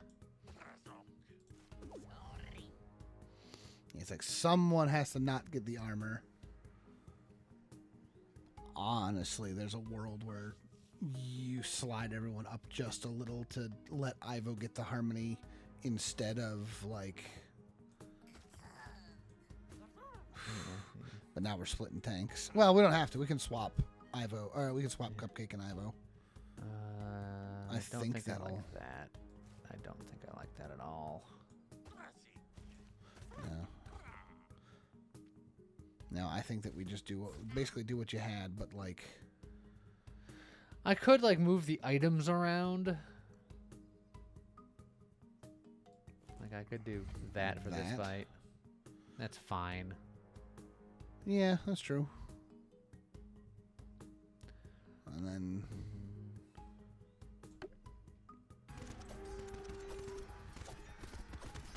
It's like someone has to not get the armor. Honestly, there's a world where you slide everyone up just a little to let Ivo get the harmony instead of like. But now we're splitting tanks. Well, we don't have to. We can swap Ivo, or we can swap Cupcake and Ivo. I don't think I like that. I don't think I like that at all. No. No, I think that we just basically do what you had, but like... I could, like, move the items around. Like, I could do that for this fight. That's fine. Yeah, that's true. And then...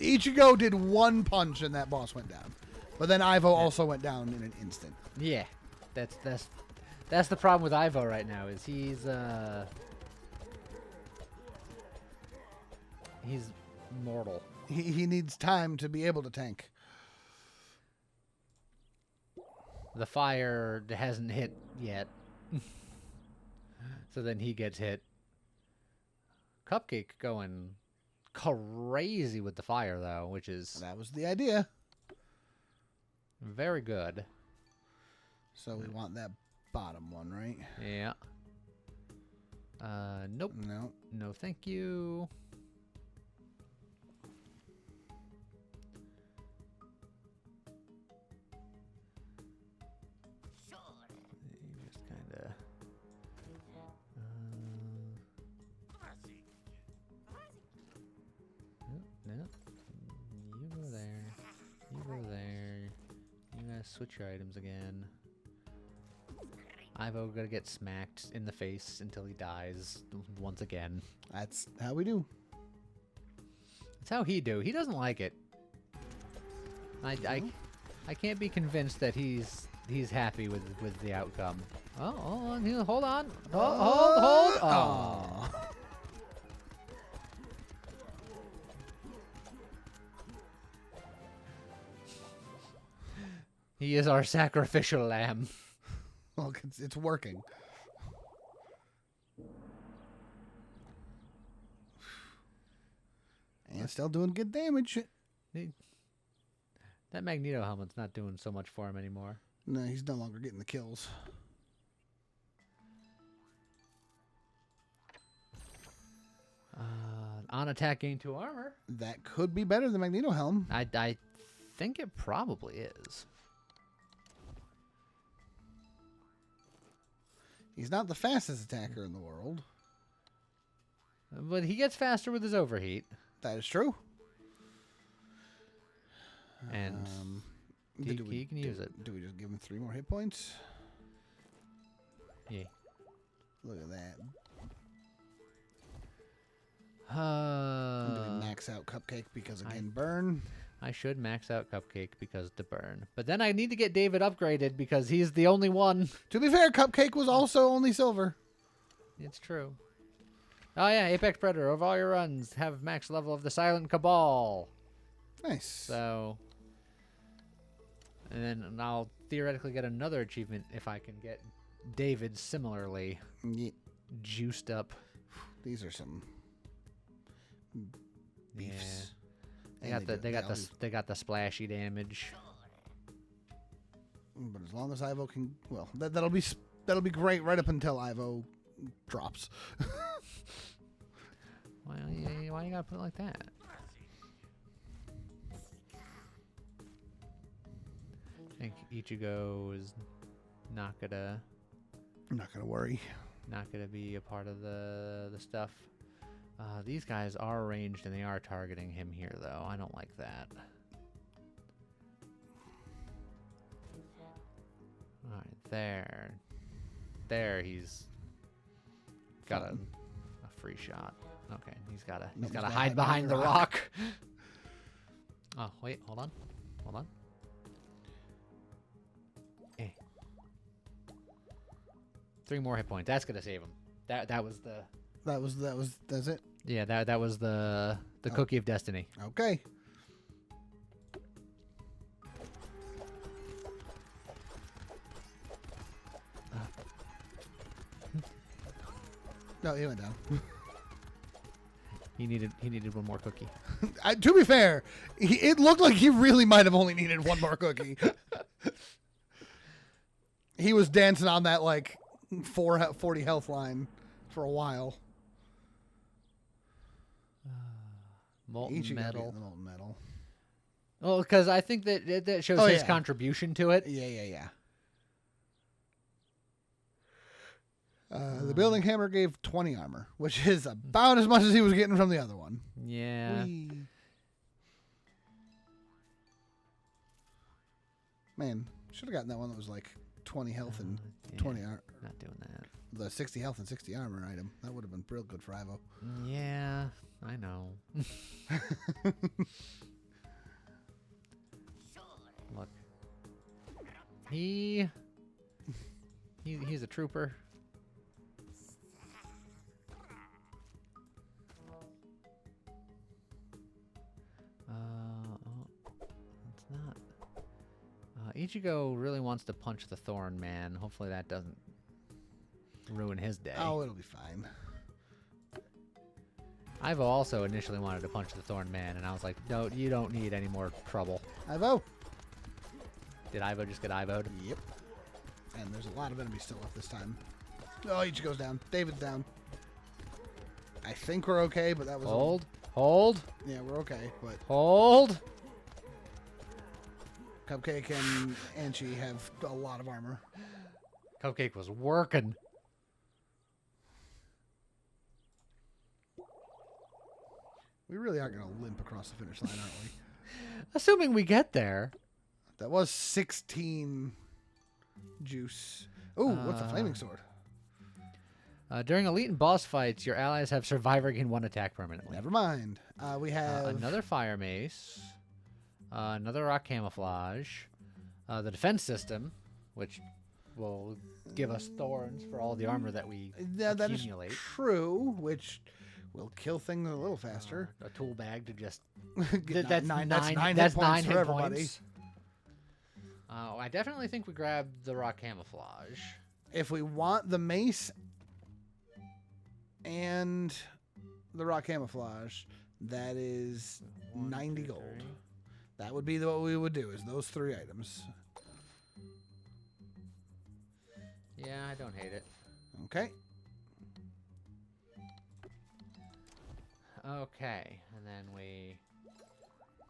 Ichigo did one punch and that boss went down. But then Ivo also went down in an instant. Yeah. That's the problem with Ivo right now, is he's mortal. He needs time to be able to tank. The fire hasn't hit yet. So then he gets hit. Cupcake going crazy with the fire, though, which is... That was the idea. Very good. So we want that bottom one, right? Yeah. Nope. No. No, thank you. Just kind of... No. You go there. You go there. You gotta switch your items again. Ivo gonna get smacked in the face until he dies once again. That's how we do. That's how he do. He doesn't like it. I can't be convinced that he's happy with the outcome. Oh, hold on. Hold. Oh. He is our sacrificial lamb. Well, it's working. And still doing good damage. That Magneto helmet's not doing so much for him anymore. No, he's no longer getting the kills. On attack, gain 2 armor. That could be better than Magneto Helm. I think it probably is. He's not the fastest attacker in the world. But he gets faster with his overheat. That is true. And he can use it. Do we just give him 3 more hit points? Yeah. Look at that. Do we max out Cupcake because, again, burn? I should max out Cupcake because to burn. But then I need to get David upgraded because he's the only one. To be fair, Cupcake was also only silver. It's true. Oh, yeah, Apex Predator. Of all your runs, have max level of the Silent Cabal. Nice. So... And then I'll theoretically get another achievement if I can get David similarly juiced up. These are some beefs. Yeah. They got the splashy damage. But as long as Ivo can, well, that'll be great right up until Ivo drops. Well, yeah, why you gotta put it like that? I think Ichigo is not gonna worry. Not gonna be a part of the stuff. These guys are ranged and they are targeting him here, though. I don't like that. All right, there he's got a free shot. Okay, he's gotta hide behind the rock. Oh wait, hold on. Eh. 3 more hit points. That's gonna save him. That's it. Yeah, that was the cookie of destiny. Okay. No, he went down. He needed 1 more cookie. To be fair, it looked like he really might have only needed 1 more cookie. He was dancing on that like 40 health line for a while. Molten Ichigo metal. getting the molten metal. Well, because I think that shows Oh, his yeah. contribution to it. Yeah. The building hammer gave 20 armor, which is about as much as he was getting from the other one. Yeah. Whee. Man, should have gotten that one that was like 20 health and Yeah, 20 armor. Not doing that. The 60 health and 60 armor item. That would have been real good for Ivo. Yeah, I know. Look. He's a trooper. It's not. Ichigo really wants to punch the Thorn Man. Hopefully that doesn't ruin his day. Oh, it'll be fine. Ivo also initially wanted to punch the Thorn Man, and I was like, no, you don't need any more trouble. Ivo. Did Ivo just get Ivo'd? Yep. And there's a lot of enemies still left this time. Oh, Ichigo's down. David's down. I think we're okay, but that was... Hold. Yeah, we're okay, but... Hold. Cupcake and Anchi have a lot of armor. Cupcake was working. We really are going to limp across the finish line, aren't we? Assuming we get there. That was 16 juice. Ooh, what's a flaming sword? During elite and boss fights, your allies have survivor gain 1 attack permanently. Never mind. We have... another fire mace. Another rock camouflage. The defense system, which will give us thorns for all the armor that we that is accumulate. true, which will kill things a little faster. A tool bag to just... Get that's nine nine hit points hit for everybody. points. I definitely think we grabbed the rock camouflage. If we want the mace and the rock camouflage, that is 1, 90 2, gold. 3. That would be what we would do, is those 3 items. Yeah, I don't hate it. Okay. Okay, and then we...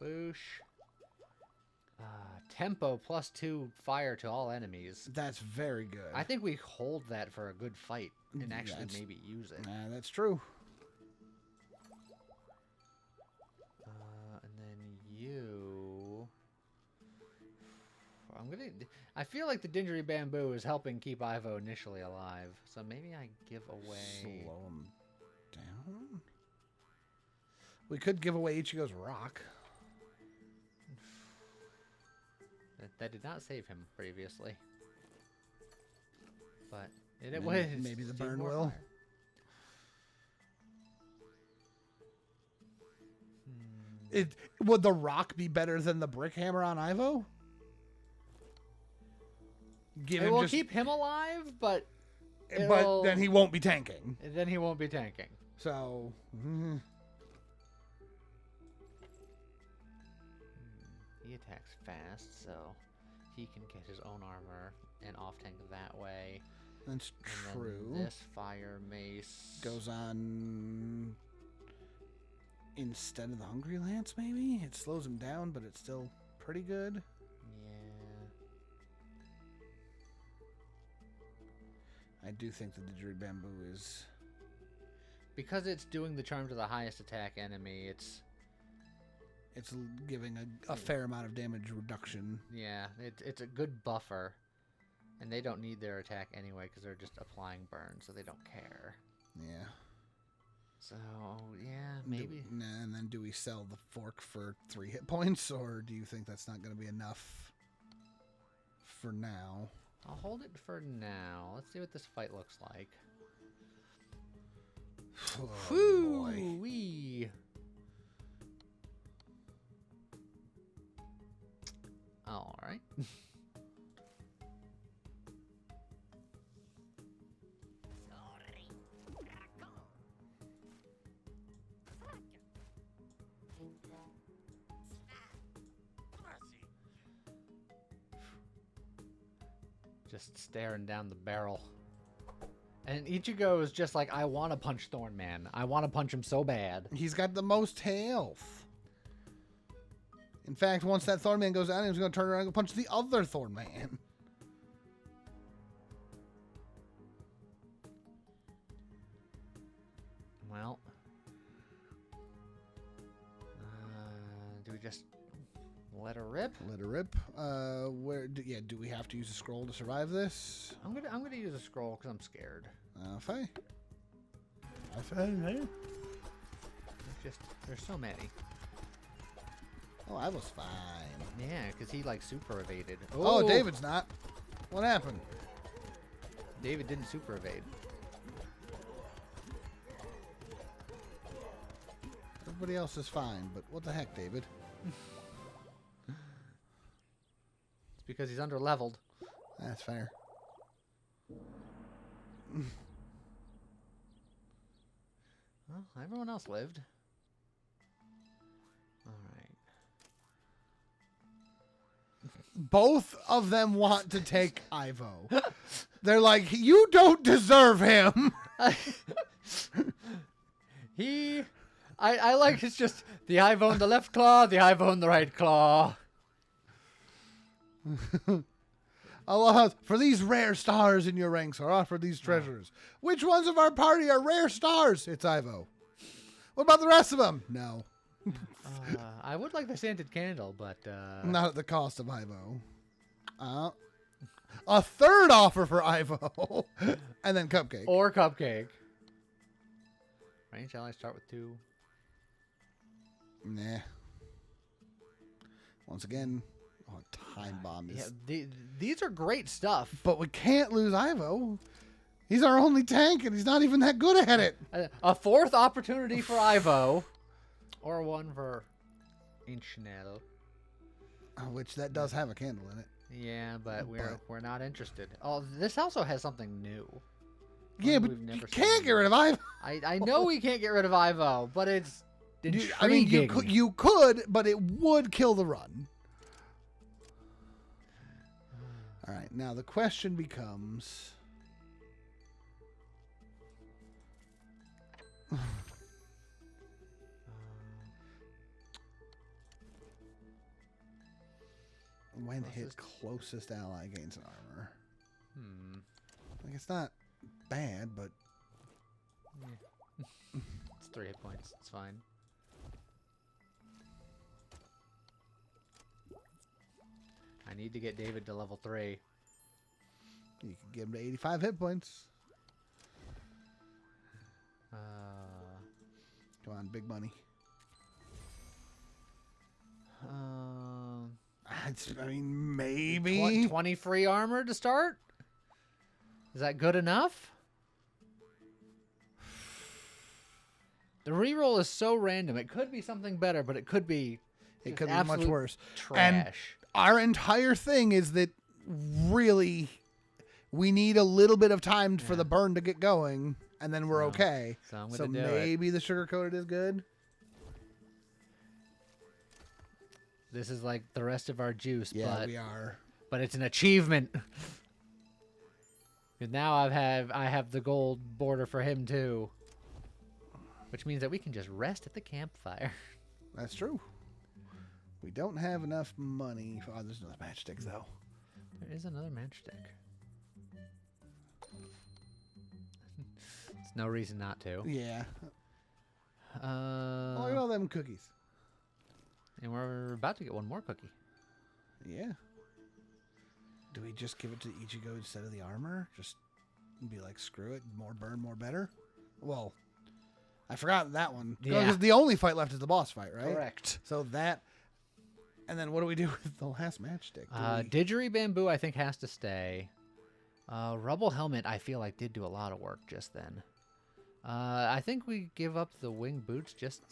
Boosh. Tempo +2 fire to all enemies. That's very good. I think we hold that for a good fight and actually That's- maybe use it. That's true. And then you... I feel like the Dingery Bamboo is helping keep Ivo initially alive, so maybe I give away... Slow him down. We could give away Ichigo's rock. That did not save him previously. But it Maybe- was. maybe the Steve burn more will. fire. Would the rock be better than the brick hammer on Ivo? Give It him will just, keep him alive, but but it'll- then he won't be tanking. then he won't be tanking. So, He attacks fast, so he can get his own armor and off tank that way. that's And true. then this fire mace Goes on instead of the Hungry Lance, maybe? It slows him down, but it's still pretty good. Yeah. I do think the Didgeridoo Bamboo is... Because it's doing the charm to the highest attack enemy, it's giving a fair amount of damage reduction. yeah, it's a good buffer. And they don't need their attack anyway because they're just applying burn, so they don't care. Yeah. So, yeah, maybe. And then do we sell the fork for 3 hit points, or do you think that's not going to be enough for now? I'll hold it for now. Let's see what this fight looks like. Oh, boy. Wee. All right. Just staring down the barrel. And Ichigo is just like, I want to punch Thorn Man. I want to punch him so bad. He's got the most health. In fact, once that Thorn Man goes down, he's going to turn around and go punch the other Thorn Man. Well, do we just let her rip? Let her rip. Do we have to use a scroll to survive this? I'm gonna use a scroll because I'm scared. Okay. There's so many. Oh, I was fine. Yeah, because he like super evaded. Oh, David's not. What happened? David didn't super evade. Everybody else is fine, but what the heck, David? It's because he's under leveled. That's fair. Well, everyone else lived. All right. Both of them want to take Ivo. They're like, you don't deserve him. I like it's just the Ivo in the left claw, the Ivo in the right claw. Allah, for these rare stars in your ranks are offered these treasures. Which ones of our party are rare stars? It's Ivo. What about the rest of them? No. I would like the scented candle, but Not at the cost of Ivo. A third offer for Ivo. And then Cupcake. or cupcake. Range allies start with 2. Nah. Once again, time bomb is... Yeah, these are great stuff. But we can't lose Ivo. He's our only tank, and he's not even that good at it. A 4th opportunity for Ivo. Or 1 for Inchnell. Which that does have a candle in it. Yeah, but we're not interested. Oh, this also has something new. Yeah, but you can't get rid of Ivo. I know we can't get rid of Ivo, but it's intriguing. I mean, you could, but it would kill the run. All right, now the question becomes... when his closest ally gains an armor. Like, it's not bad, but... Yeah. It's 3 hit points. It's fine. I need to get David to level 3. You can give him to 85 hit points. Come on, big money. I mean, maybe 20 free armor to start? Is that good enough? The reroll is so random. It could be something better, but it could be much worse. Trash. And our entire thing is that really we need a little bit of time for the burn to get going, and then we're okay. So I'm gonna do maybe the sugar coated is good. This is like the rest of our juice, Yeah, we are. But it's an achievement. And now I have the gold border for him too. Which means that we can just rest at the campfire. That's true. We don't have enough money. Oh, there's another matchstick, though. There is another matchstick. There's no reason not to. Yeah. Look at all them cookies. And we're about to get one more cookie. Yeah. Do we just give it to Ichigo instead of the armor? Just be like, screw it. More burn, more better? Well, I forgot that one. Yeah. Because the only fight left is the boss fight, right? Correct. So that... And then what do we do with the last matchstick? Didgeridoo Bamboo, I think, has to stay. Rubble Helmet, I feel like, did do a lot of work just then. I think we give up the wing boots. Just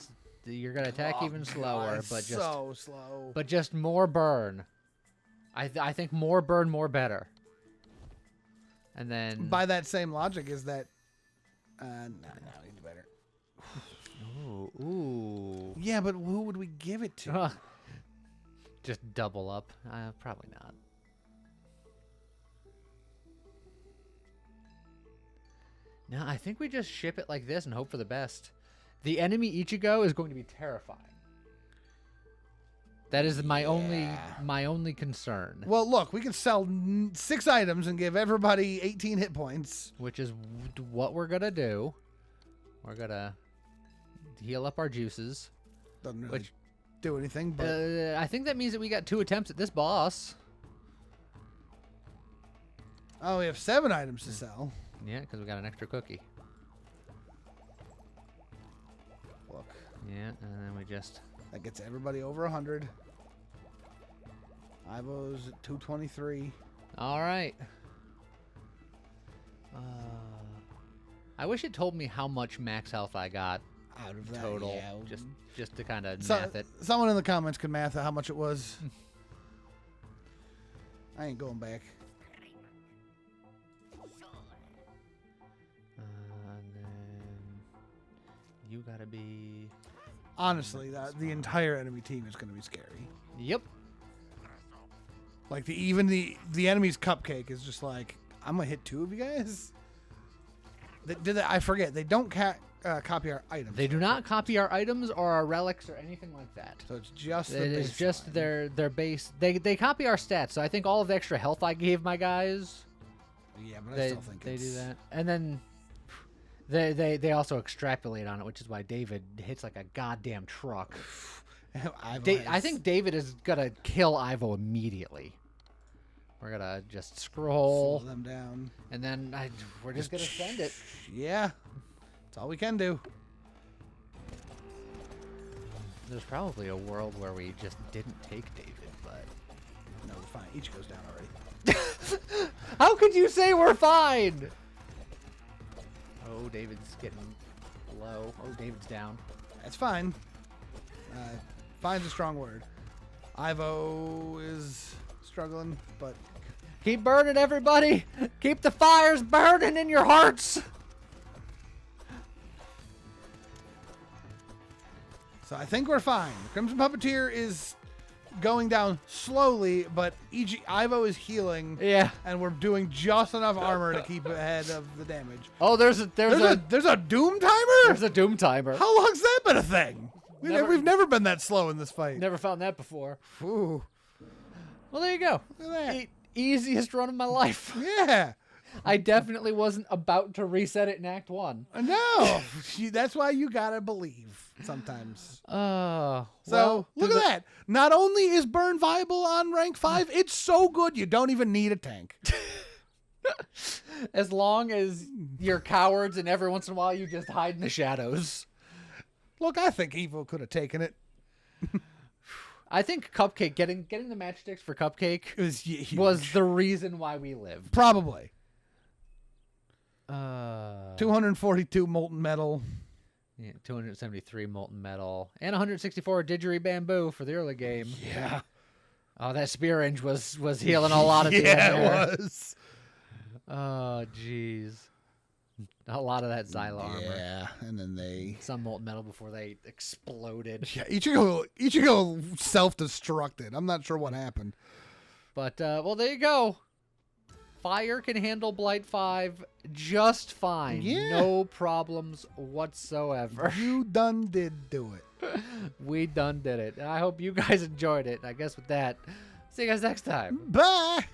you're gonna attack even slower, but just so slow. But just more burn. I think more burn, more better. And then by that same logic, is that no, we do better. Ooh. Yeah, but who would we give it to? Just double up. Probably not. No, I think we just ship it like this and hope for the best. The enemy Ichigo is going to be terrifying. That is my only concern. Well, look, we can sell 6 items and give everybody 18 hit points. Which is what we're going to do. We're going to heal up our juices. Doesn't really do anything, but... I think that means that we got 2 attempts at this boss. Oh, we have 7 items to sell. Yeah, because we got an extra cookie. Look. Yeah, and then we just... That gets everybody over 100. Ivo's at 223. All right. I wish it told me how much max health I got Out of that, total, yeah. just to kind of math it. Someone in the comments could math how much it was. I ain't going back. And then you gotta be... Honestly, the entire enemy team is going to be scary. Yep. Like even the enemy's cupcake is just like, I'm gonna hit 2 of you guys. I forget. They don't copy our items. They do not copy our items or our relics or anything like that. So it's just it is just their base. They copy our stats. So I think all of the extra health I gave my guys. Yeah, but I still think they do that. And then they also extrapolate on it, which is why David hits like a goddamn truck. I think David is gonna kill Ivo immediately. We're gonna just scroll them down, and then we're just gonna send it. Yeah, that's all we can do. There's probably a world where we just didn't take David, but no, we're fine. Each goes down already. How could you say we're fine? Oh, David's getting low. Oh, David's down. That's fine. Fine's a strong word. Ivo is struggling, but... Keep burning, everybody! Keep the fires burning in your hearts! So I think we're fine. The Crimson Puppeteer is going down slowly, but Ivo is healing. Yeah. And we're doing just enough armor to keep ahead of the damage. Oh, there's a doom timer? There's a doom timer. How long's that been a thing? We've never been that slow in this fight. Never found that before. Ooh. Well, there you go. Look at that. Easiest run of my life. Yeah. I definitely wasn't about to reset it in Act 1. No. That's why you gotta believe sometimes. So, look at that. Not only is Burn viable on rank 5, it's so good you don't even need a tank. As long as you're cowards and every once in a while you just hide in the shadows. Look, I think Evo could have taken it. I think Cupcake, getting the matchsticks for Cupcake was the reason why we lived. Probably. 242 242 molten metal. Yeah, 273 molten metal. And 164 didgeridoo bamboo for the early game. Yeah. Oh, that spear range was healing a lot of the Yeah, it was. Oh, jeez. A lot of that Xyla armor. Yeah, and then some molten metal before they exploded. Yeah, Ichigo self-destructed. I'm not sure what happened. But, well, there you go. Fire can handle Blight 5 just fine. Yeah. No problems whatsoever. You done did do it. We done did it. I hope you guys enjoyed it. I guess with that, see you guys next time. Bye.